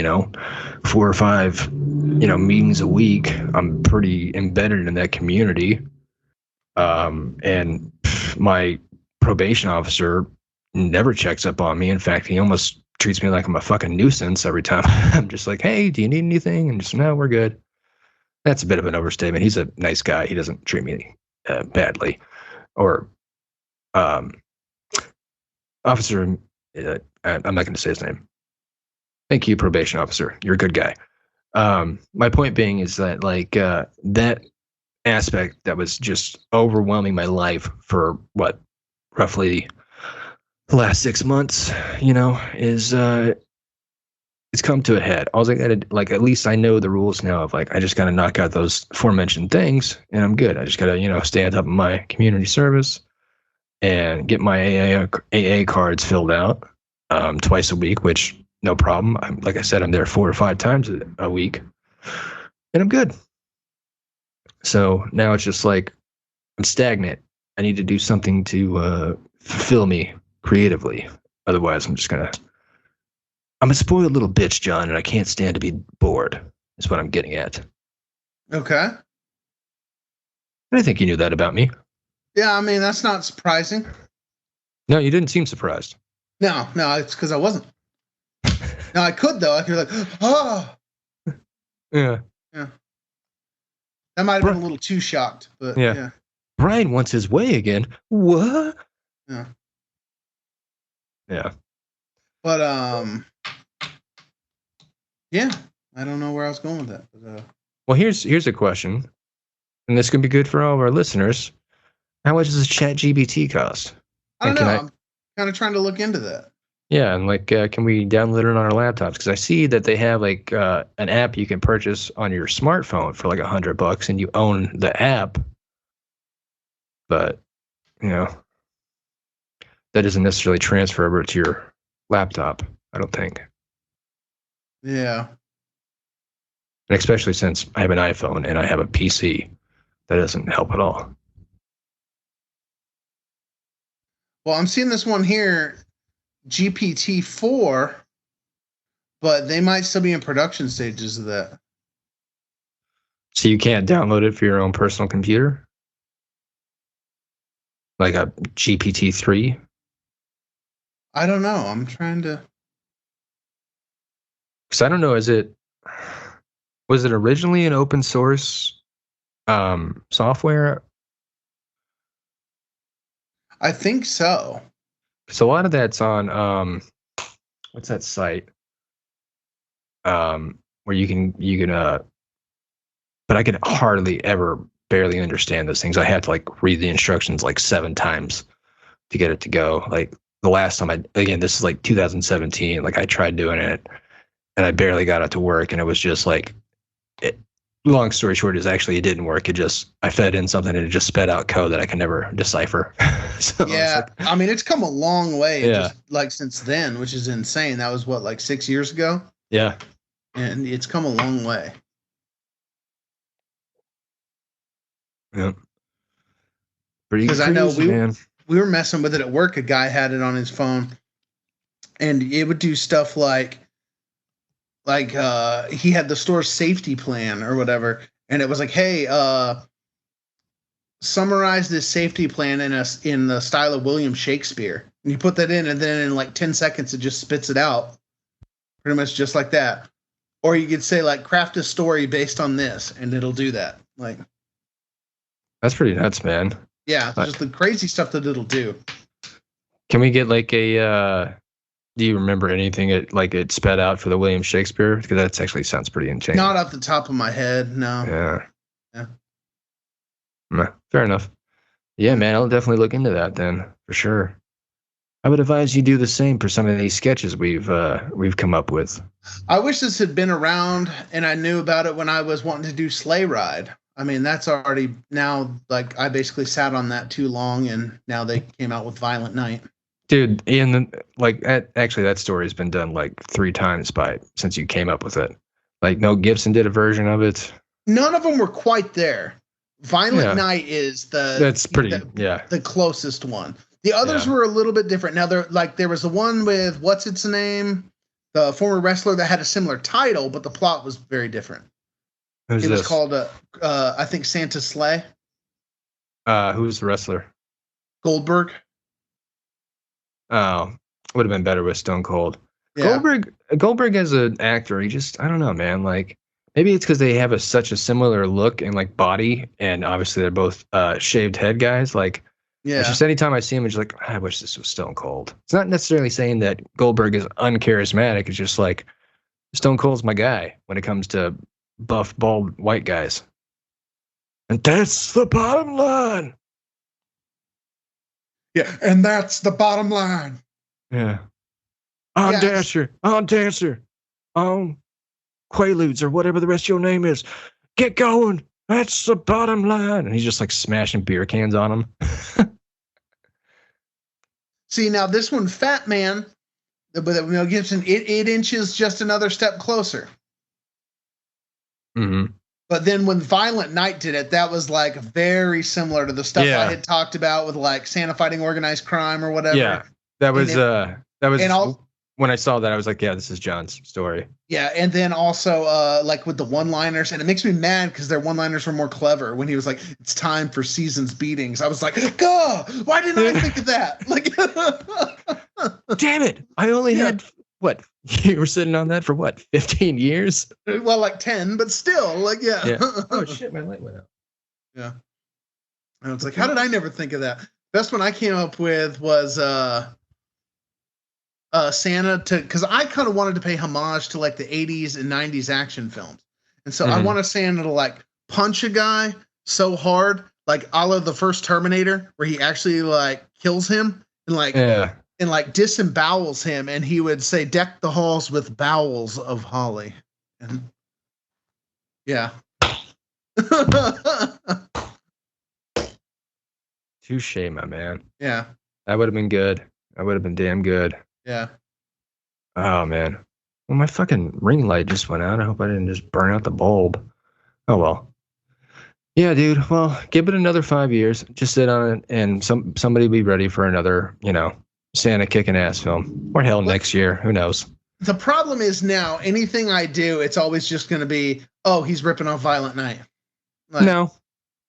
4 or 5, meetings a week. I'm pretty embedded in that community. And my probation officer never checks up on me. In fact, he almost treats me like I'm a fucking nuisance every time. I'm just like, hey, do you need anything? And just, no, we're good. That's a bit of an overstatement. He's a nice guy. He doesn't treat me badly. Or officer, I'm not going to say his name. Thank you, probation officer. You're a good guy. My point being is that like that aspect that was just overwhelming my life for roughly the last 6 months, is it's come to a head. All I gotta, like, at least I know the rules now of like I just gotta knock out those aforementioned things and I'm good. I just gotta stay on top of my community service and get my AA cards filled out twice a week, which no problem. Like I said, I'm there 4 or 5 times a week, and I'm good. So now it's just like I'm stagnant, I need to do something to fulfill me creatively. Otherwise, I'm a spoiled little bitch, John, and I can't stand to be bored. Is what I'm getting at. Okay. And I think you knew that about me. Yeah, I mean, that's not surprising. No, you didn't seem surprised. No, it's because I wasn't. No, I could, though. I could be like, oh. Yeah. That might have been a little too shocked, but yeah. Brian wants his way again. What? Yeah. Yeah. But, yeah, I don't know where I was going with that. But, well, here's a question, and this could be good for all of our listeners. How much does ChatGPT cost? I don't know. I'm kind of trying to look into that. Yeah, and like, can we download it on our laptops? Because I see that they have like an app you can purchase on your smartphone for like $100, and you own the app. But that isn't necessarily transferable to your laptop, I don't think. Yeah. And especially since I have an iPhone and I have a PC, that doesn't help at all. Well, I'm seeing this one here, GPT-4, but they might still be in production stages of that. So you can't download it for your own personal computer? Like a GPT-3? I don't know. I'm trying to... Because I don't know, was it originally an open source software? I think so. So a lot of that's on what's that site? Where you can but I could hardly ever barely understand those things. I had to like read the instructions like 7 times to get it to go. Like the last time this is like 2017, like I tried doing it and I barely got it to work, and it was just like long story short is actually it didn't work. I fed in something and it just sped out code that I can never decipher. So yeah, I mean, it's come a long way just like since then, which is insane. That was what, like 6 years ago? Yeah. And it's come a long way. Yeah. Because I know we were messing with it at work. A guy had it on his phone, and it would do stuff like he had the store's safety plan or whatever, and it was like, hey, summarize this safety plan in the style of William Shakespeare. And you put that in, and then in like 10 seconds, it just spits it out, pretty much just like that. Or you could say like, craft a story based on this, and it'll do that. Like, that's pretty nuts, man. Yeah, just the crazy stuff that it'll do. Can we get like a? Do you remember anything it sped out for the William Shakespeare? Because that actually sounds pretty insane. Not off the top of my head, no. Yeah. Fair enough. Yeah, man, I'll definitely look into that then for sure. I would advise you do the same for some of these sketches we've come up with. I wish this had been around and I knew about it when I was wanting to do Sleigh Ride. I mean, that's already now, like, I basically sat on that too long, and now they came out with Violent Night. Dude, actually, that story has been done like 3 times since you came up with it. Like, Mel Gibson did a version of it. None of them were quite there. Violent Night is the closest one. The others were a little bit different. Now, there was the one with, what's its name? The former wrestler that had a similar title, but the plot was very different. It was called, I think, Santa's Sleigh. Who's the wrestler? Goldberg. Oh, would have been better with Stone Cold. Yeah. Goldberg as an actor, I don't know, man. Like, maybe it's because they have such a similar look and like body, and obviously they're both shaved head guys. Like, it's just anytime I see him, it's like, I wish this was Stone Cold. It's not necessarily saying that Goldberg is uncharismatic. It's just like Stone Cold's my guy when it comes to buff, bald, white guys. And that's the bottom line. Yeah, and that's the bottom line. Yeah. On Dancer, on Quaaludes, or whatever the rest of your name is. Get going. That's the bottom line. And he's just like smashing beer cans on him. See, now this one, Fat Man, but Mel Gibson, 8 inches just another step closer. Mm-hmm. But then when Violent Night did it, that was like very similar to the stuff Yeah. I had talked about with like Santa fighting organized crime or whatever. Yeah, that was and when I saw that I was like, yeah, this is John's story. Yeah, and then also like with the one-liners, and it makes me mad because their one-liners were more clever. When he was like, "It's time for season's beatings," I was like, "God, why didn't I think of that?" Like, damn it! I only had what? You were sitting on that for what? 15 years? Well, like 10, but still, like, yeah. Oh shit, my light went out. Yeah, and it's like, how did I never think of that? Best one I came up with was Santa because I kind of wanted to pay homage to like the 80s and 90s action films. And so I wanted Santa to like punch a guy so hard, like a la the first Terminator, where he actually like kills him and like disembowels him, and he would say, "Deck the halls with bowels of holly." And yeah. Touche, my man. Yeah. That would have been good. That would have been damn good. Yeah. Oh man. Well, my fucking ring light just went out. I hope I didn't just burn out the bulb. Oh well. Yeah, dude. Well, give it another 5 years. Just sit on it, and somebody be ready for another, Santa kicking ass film. Or hell, next year. Who knows? The problem is now anything I do, it's always just going to be, oh, he's ripping off Violent Night. Like, no,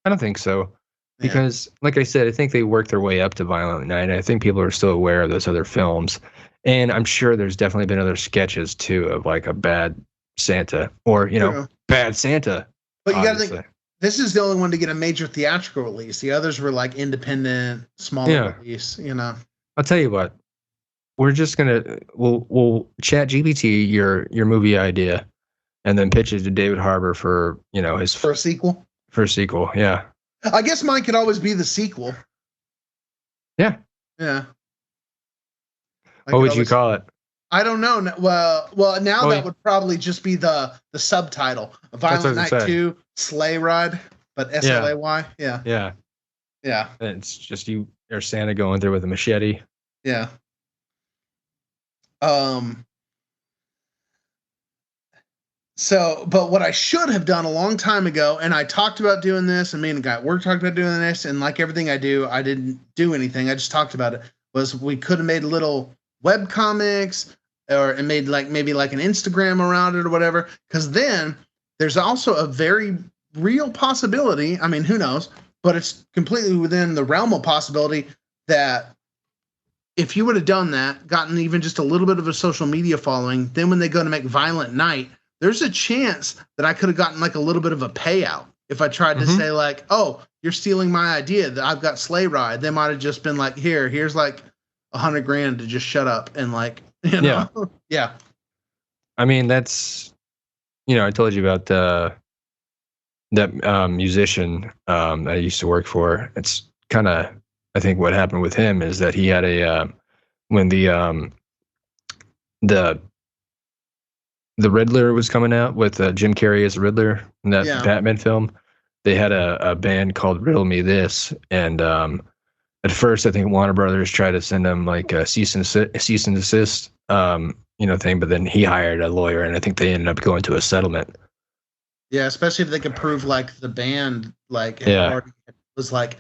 I don't think so. Because, like I said, I think they worked their way up to Violent Night. I think people are still aware of those other films. And I'm sure there's definitely been other sketches, too, of like a bad Santa or, bad Santa. But you got to think, this is the only one to get a major theatrical release. The others were like independent, smaller release, I'll tell you what. We're just we'll chat GPT your movie idea and then pitch it to David Harbour for, his for a sequel. For a sequel, yeah. I guess mine could always be the sequel. Yeah. Yeah. What would you call it? I don't know. Well, now that would probably just be the subtitle. Violent Night 2, Sleigh Ride, but S-L-A-Y. Yeah. Yeah. Yeah. And it's just you or Santa going there with a machete. Yeah. So, but what I should have done a long time ago, and I talked about doing this, and me and the guy at work talked about doing this, and like everything I do, I didn't do anything. I just talked about it. Was we could have made little web comics and made like maybe like an Instagram around it or whatever. Because then there's also a very real possibility. I mean, who knows? But it's completely within the realm of possibility that if you would have done that, gotten even just a little bit of a social media following, then when they go to make Violent Night, there's a chance that I could have gotten like a little bit of a payout if I tried to say like, "Oh, you're stealing my idea that I've got Sleigh Ride." They might have just been like, here's like $100,000 to just shut up and like, Yeah. Yeah. I mean, that's, I told you about that musician I used to work for. It's kind of, I think what happened with him is that he had when the Riddler was coming out with Jim Carrey as Riddler in that Batman film, they had a band called Riddle Me This, and at first I think Warner Brothers tried to send him like a cease and desist thing, but then he hired a lawyer, and I think they ended up going to a settlement. Yeah, especially if they could prove like the band was like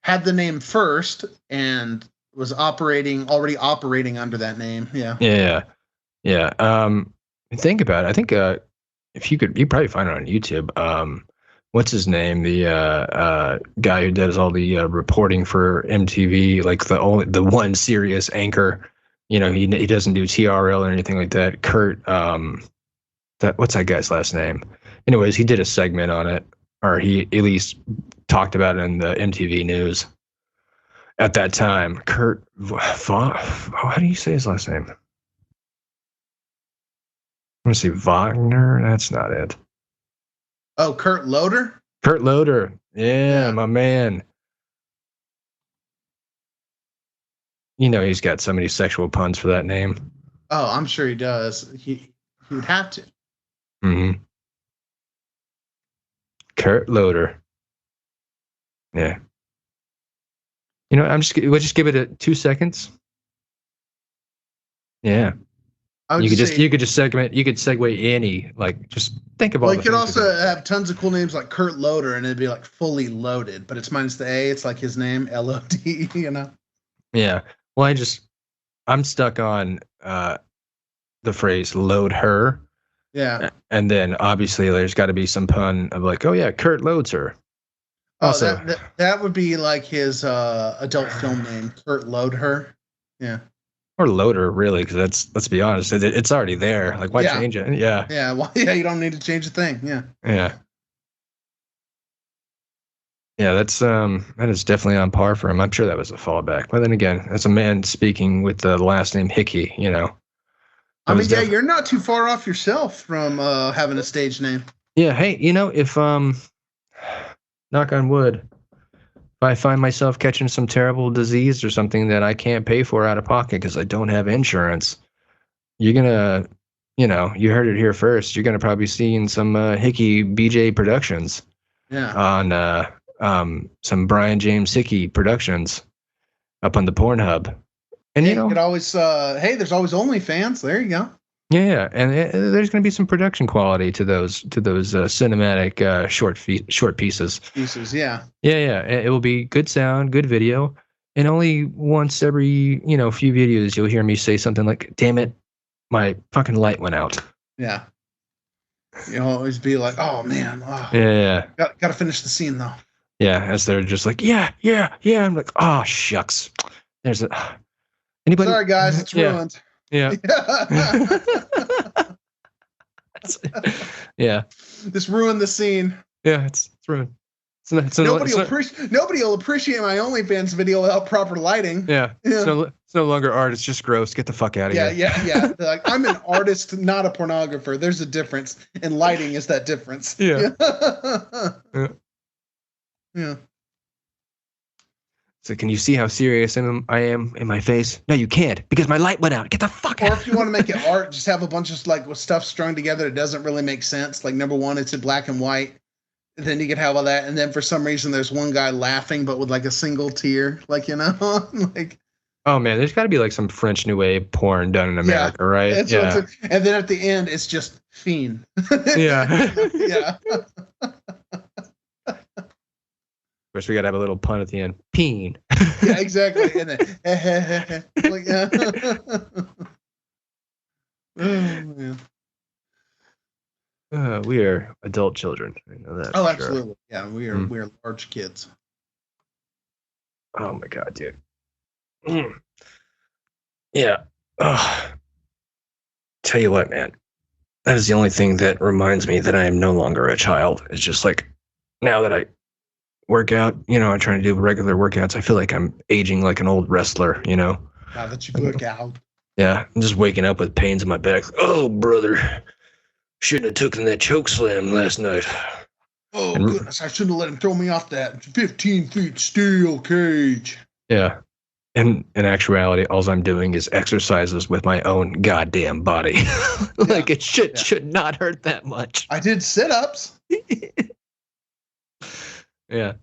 had the name first and was already operating under that name. Yeah. Think about it. I think if you probably find it on YouTube. What's his name? The guy who does all the reporting for MTV, like the one serious anchor. He doesn't do TRL or anything like that. Kurt, what's that guy's last name? Anyways, he did a segment on it, or he at least talked about it in the MTV news at that time. Kurt, how do you say his last name? Let me see, Wagner. That's not it. Oh, Kurt Loder? Kurt Loder. Yeah, my man. He's got so many sexual puns for that name. Oh, I'm sure he does. He would have to. Mm-hmm. Kurt Loder. Yeah. We'll just give it 2 seconds. Yeah. I would You could just say, you could segue any, like, just think of all well, the you could things. also have tons of cool names like Kurt Loader, and it'd be like fully loaded, but it's minus the A. It's like his name, LOD. You know? Yeah. Well, I'm stuck on the phrase "load her," Yeah. and then obviously there's got to be some pun of like, oh yeah, Kurt loads her. Oh, Also, that would be like his adult film name, Kurt Loader. Yeah. or loader really, because let's be honest, it's already there. Like, why Yeah. change it? Yeah. Yeah. Well, yeah. You don't need to change a thing. Yeah. Yeah. Yeah, that is definitely on par for him. I'm sure that was a fallback. But then again, as a man speaking with the last name Hickey, you know. I mean, yeah, you're not too far off yourself from having a stage name. Yeah, hey, you know, if knock on wood, if I find myself catching some terrible disease or something that I can't pay for out of pocket because I don't have insurance, you're gonna, you know, you heard it here first. You're gonna probably see in some Hickey BJ Productions. Yeah. On some Brian James Hickey Productions up on the Pornhub. And, hey, you know, you could always, hey, there's always OnlyFans. There you go. yeah, and there's going to be some production quality to those cinematic short pieces. Yeah. Yeah. It will be good sound, good video, and only once every few videos you'll hear me say something like, "Damn it, my fucking light went out." Yeah. You'll always be like, "Oh man, yeah. Got to finish the scene though." Yeah, as they're just like, yeah. I'm like, oh shucks. There's anybody? Sorry guys, it's ruined. Yeah. Yeah. This ruined the scene. Yeah, it's ruined. Nobody will appreciate my OnlyFans video without proper lighting. Yeah. It's no longer art. It's just gross. Get the fuck out of here. Yeah. Like, I'm an artist, not a pornographer. There's a difference, and lighting is that difference. Yeah. Yeah. So can you see how serious I am in my face? No, you can't, because my light went out. Get the fuck out. Or if you want to make it art, just have a bunch of like with stuff strung together. It doesn't really make sense. Like number one, it's in black and white. And then you could have all that, and then for some reason there's one guy laughing, but with like a single tear, like like. Oh man, there's got to be like some French New Wave porn done in America, right? Yeah. And then at the end, it's just fiend. Yeah. Yeah. Of course, we gotta have a little pun at the end. Peen. Yeah, exactly. And then, like, oh, man. We are adult children. I know that. Oh, absolutely. Sure. Yeah, we are large kids. Oh my god, dude. Yeah. Tell you what, man. That is the only thing that reminds me that I am no longer a child. It's just like now that I work out, I'm trying to do regular workouts. I feel like I'm aging like an old wrestler, Now that you work out. Yeah, I'm just waking up with pains in my back. Oh, brother. Shouldn't have taken that choke slam last night. Oh, goodness. I shouldn't have let him throw me off that 15 feet steel cage. Yeah. And in actuality, all I'm doing is exercises with my own goddamn body. Like it should not hurt that much. I did sit-ups. Yeah.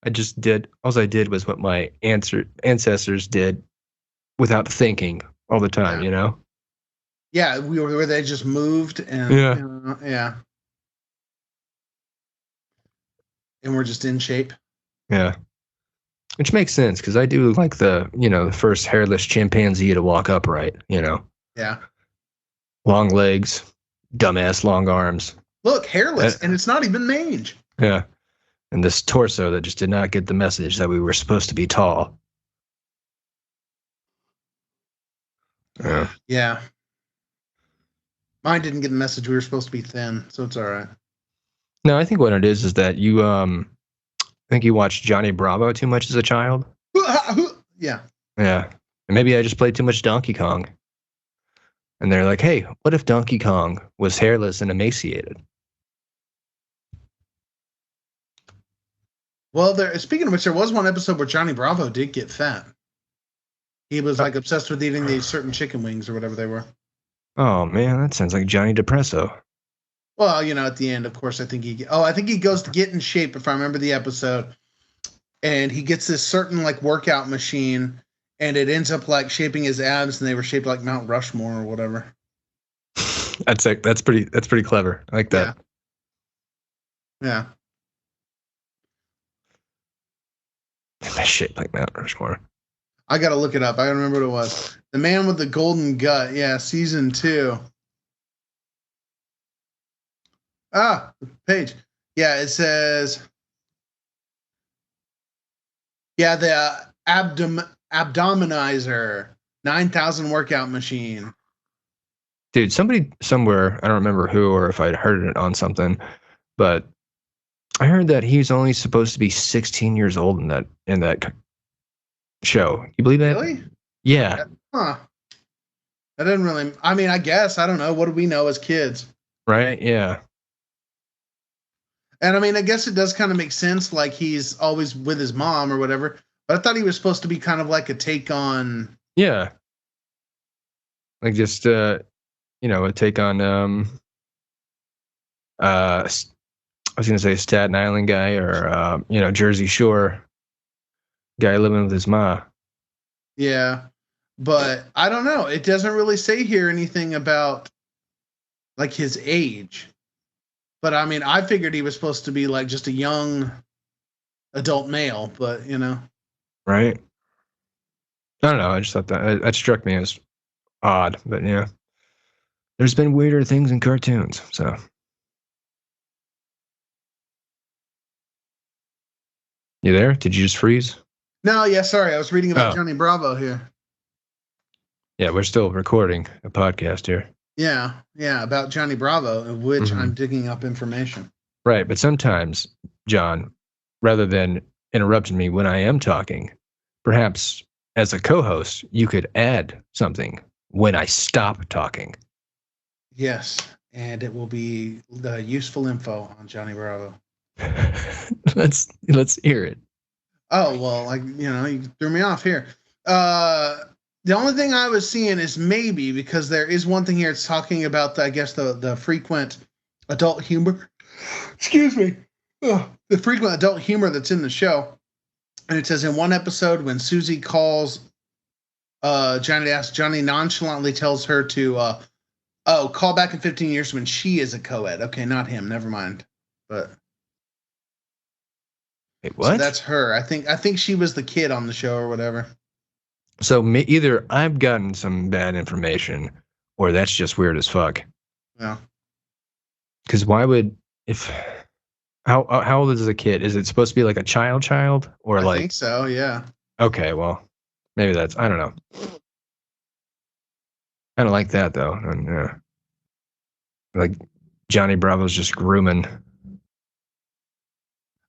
All I did was what my ancestors did without thinking all the time, Yeah, where they just moved and yeah. And we're just in shape. Yeah. Which makes sense because I do like the first hairless chimpanzee to walk upright, Yeah. Long legs, dumbass long arms. Look, hairless, and it's not even mange. Yeah. And this torso that just did not get the message that we were supposed to be tall. Yeah. Mine didn't get the message we were supposed to be thin, so it's all right. No, I think what it is that you I think you watched Johnny Bravo too much as a child. Yeah. Yeah. And maybe I just played too much Donkey Kong. And they're like, hey, what if Donkey Kong was hairless and emaciated? Well, speaking of which, there was one episode where Johnny Bravo did get fat. He was like obsessed with eating these certain chicken wings or whatever they were. Oh man, that sounds like Johnny Depresso. Well, at the end, of course, I think he goes to get in shape, if I remember the episode, and he gets this certain like workout machine, and it ends up like shaping his abs, and they were shaped like Mount Rushmore or whatever. That's pretty clever. I like that. Yeah. That shaped like Mount Rushmore. I gotta look it up. I gotta remember what it was. The Man with the Golden Gut. Yeah, season 2. Ah, the page. Yeah, it says. Yeah, the Abdominizer 9,000 workout machine. Dude, somebody somewhere, I don't remember who or if I'd heard it on something, but I heard that he's only supposed to be 16 years old in that show. You believe that? Really? Yeah. Huh. That doesn't really. I mean, I guess I don't know. What do we know as kids? Right? Yeah. And I mean, I guess it does kind of make sense. Like he's always with his mom or whatever. But I thought he was supposed to be kind of like a take on. Yeah. Like just a take on I was gonna say Staten Island guy or Jersey Shore guy living with his ma. Yeah, but I don't know. It doesn't really say here anything about like his age. But I mean, I figured he was supposed to be like just a young adult male, but Right. I don't know. I just thought that struck me as odd, but yeah. There's been weirder things in cartoons, so. You there? Did you just freeze? No, yeah, sorry. I was reading about Johnny Bravo here. Yeah, we're still recording a podcast here. Yeah, about Johnny Bravo, of which I'm digging up information. Right, but sometimes, John, rather than interrupting me when I am talking, perhaps as a co-host, you could add something when I stop talking. Yes, and it will be the useful info on Johnny Bravo. Let's hear it. Oh, well, you threw me off here. The only thing I was seeing is maybe because there is one thing here. It's talking about the frequent adult humor. Excuse me. The frequent adult humor that's in the show. And it says in one episode when Susie calls Johnny to ask, Johnny nonchalantly tells her to call back in 15 years when she is a co-ed. Okay, not him. Never mind. But wait, what? So that's her. I think she was the kid on the show or whatever. So either I've gotten some bad information, or that's just weird as fuck. Yeah. Because why would how old is the kid? Is it supposed to be like a child, or I like? think so. Yeah. Okay, well, maybe that's, I don't know. I don't like that though. And like Johnny Bravo's just grooming.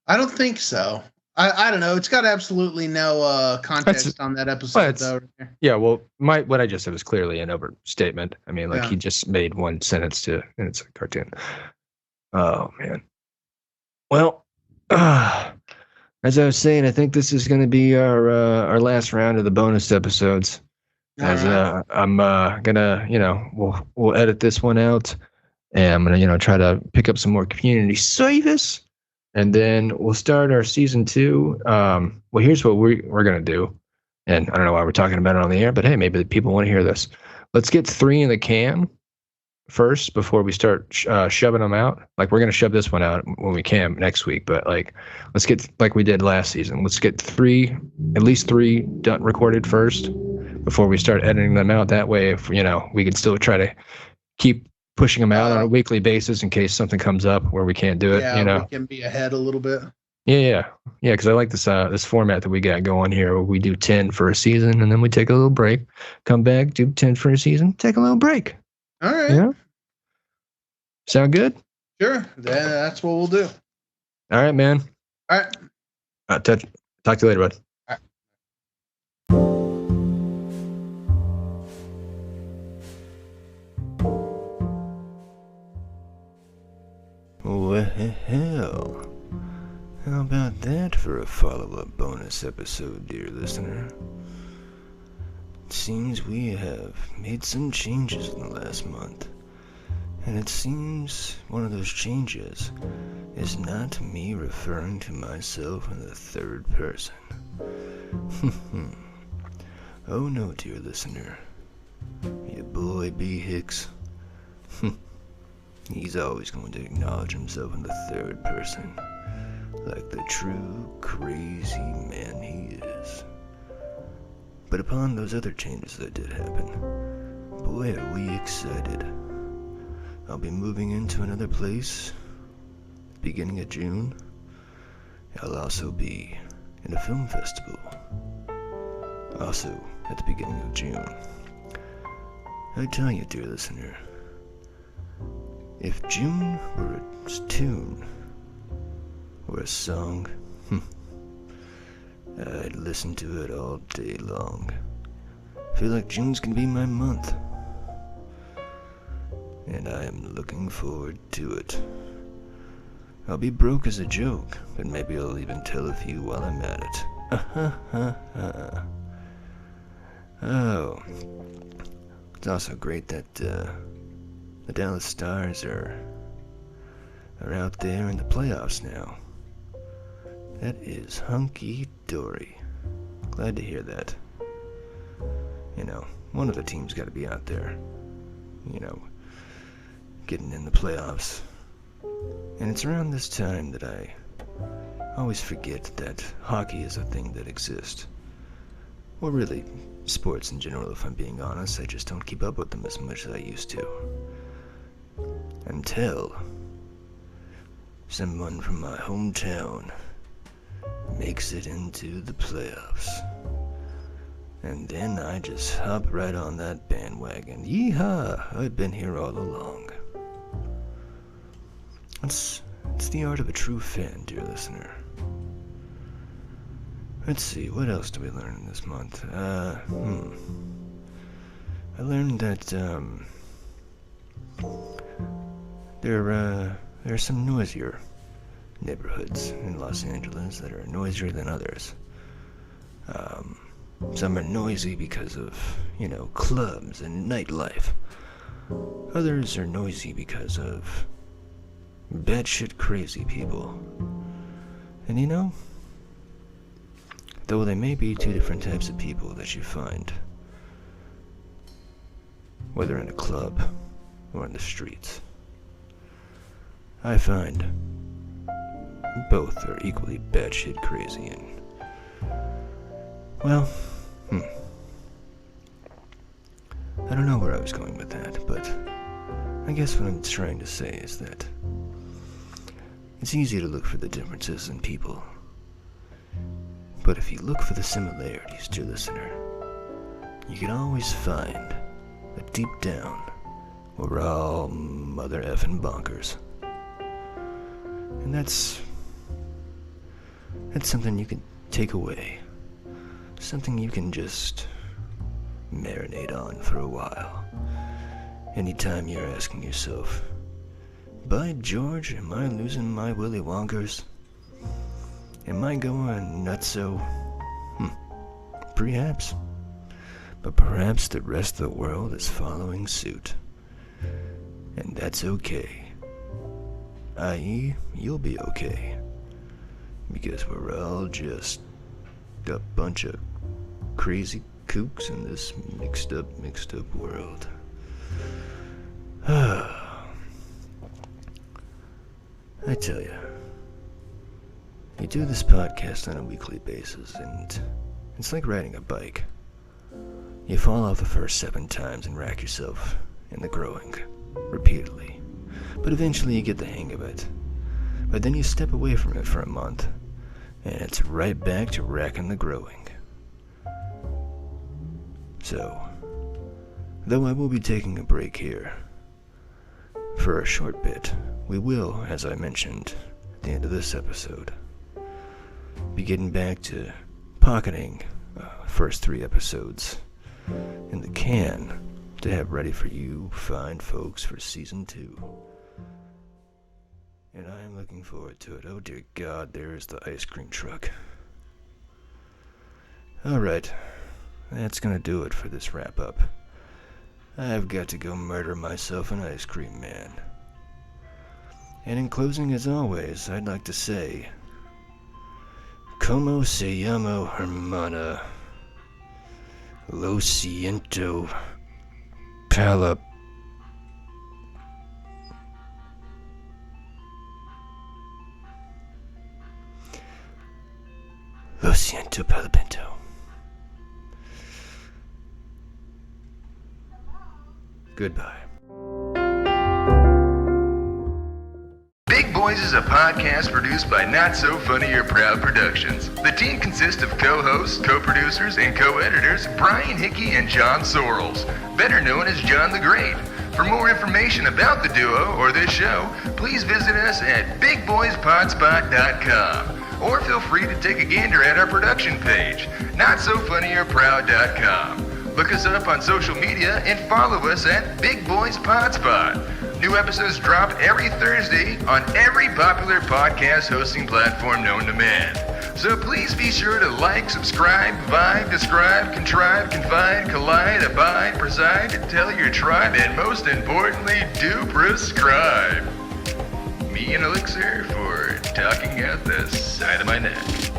I don't think so. I don't know. It's got absolutely no context on that episode, though. Yeah, well, what I just said was clearly an overstatement. I mean, he just made one sentence and it's a cartoon. Oh, man. Well, as I was saying, I think this is going to be our last round of the bonus episodes. I'm gonna, we'll edit this one out, and I'm gonna, try to pick up some more community service. And then we'll start our season 2. Well, here's what we're going to do. And I don't know why we're talking about it on the air, but hey, maybe the people want to hear this. Let's get 3 in the can first before we start shoving them out. Like, we're going to shove this one out when we can next week. But, let's get, like we did last season, let's get at least 3 done, recorded first before we start editing them out. That way, if, we can still try to keep pushing them out on a weekly basis in case something comes up where we can't do it. We can be ahead a little bit. Yeah. Because I like this format that we got going here, where we do 10 for a season and then we take a little break, come back, do 10 for a season, take a little break. All right. Yeah. Sound good? Sure. That's what we'll do. All right, man. All right. Talk to you later, bud. All right. Well, how about that for a follow-up bonus episode, dear listener? It seems we have made some changes in the last month, and it seems one of those changes is not me referring to myself in the third person. Oh no, dear listener. Your boy B. Hicks. He's always going to acknowledge himself in the third person, like the true crazy man he is. But upon those other changes that did happen, boy are we excited. I'll be moving into another place at the beginning of June. I'll also be in a film festival, also at the beginning of June. I tell you, dear listener, if June were a tune or a song, I'd listen to it all day long. I feel like June's gonna be my month, and I am looking forward to it. I'll be broke as a joke, but maybe I'll even tell a few while I'm at it. Oh, it's also great that the Dallas Stars are out there in the playoffs now. That is hunky-dory. Glad to hear that. You know, one of the teams got to be out there, getting in the playoffs. And it's around this time that I always forget that hockey is a thing that exists. Or really, sports in general, if I'm being honest. I just don't keep up with them as much as I used to. Until someone from my hometown makes it into the playoffs. And then I just hop right on that bandwagon. Yeehaw! I've been here all along. It's the art of a true fan, dear listener. Let's see, what else do we learn in this month? I learned that, there are some noisier neighborhoods in Los Angeles that are noisier than others. Some are noisy because of, clubs and nightlife. Others are noisy because of batshit crazy people. And though they may be two different types of people that you find, whether in a club or in the streets, I find both are equally batshit crazy and, well, I don't know where I was going with that, but I guess what I'm trying to say is that it's easy to look for the differences in people, but if you look for the similarities, dear listener, you can always find that deep down we're all mother effing bonkers. And that's something you can take away. Something you can just marinate on for a while. Anytime you're asking yourself, by George, am I losing my Willy Wonkers? Am I going nutso? Perhaps. But perhaps the rest of the world is following suit. And that's okay. I.e., you'll be okay. Because we're all just a bunch of crazy kooks in this mixed up world. I tell you, you do this podcast on a weekly basis, and it's like riding a bike. You fall off the first 7 times and rack yourself in the growing, repeatedly. But eventually you get the hang of it. But then you step away from it for a month, and it's right back to racking the growing. So, though I will be taking a break here, for a short bit, we will, as I mentioned at the end of this episode, be getting back to pocketing first 3 episodes in the can to have ready for you fine folks for season 2. And I am looking forward to it. Oh dear God, there's the ice cream truck. Alright, that's gonna do it for this wrap up. I've got to go murder myself an ice cream man. And in closing, as always, I'd like to say, Como se llama hermana? Lo siento. Pala. Lo siento, Palapinto. Goodbye. Big Boys is a podcast produced by Not So Funny or Proud Productions. The team consists of co-hosts, co-producers, and co-editors Brian Hickey and John Sorrells, better known as John the Great. For more information about the duo or this show, please visit us at bigboyspodspot.com. Or feel free to take a gander at our production page, notsofunnyorproud.com. Look us up on social media and follow us at Big Boys Pod Spot. New episodes drop every Thursday on every popular podcast hosting platform known to man. So please be sure to like, subscribe, vibe, describe, contrive, confide, collide, abide, preside, tell your tribe, and most importantly, do prescribe. Me and Elixir for talking out the side of my neck.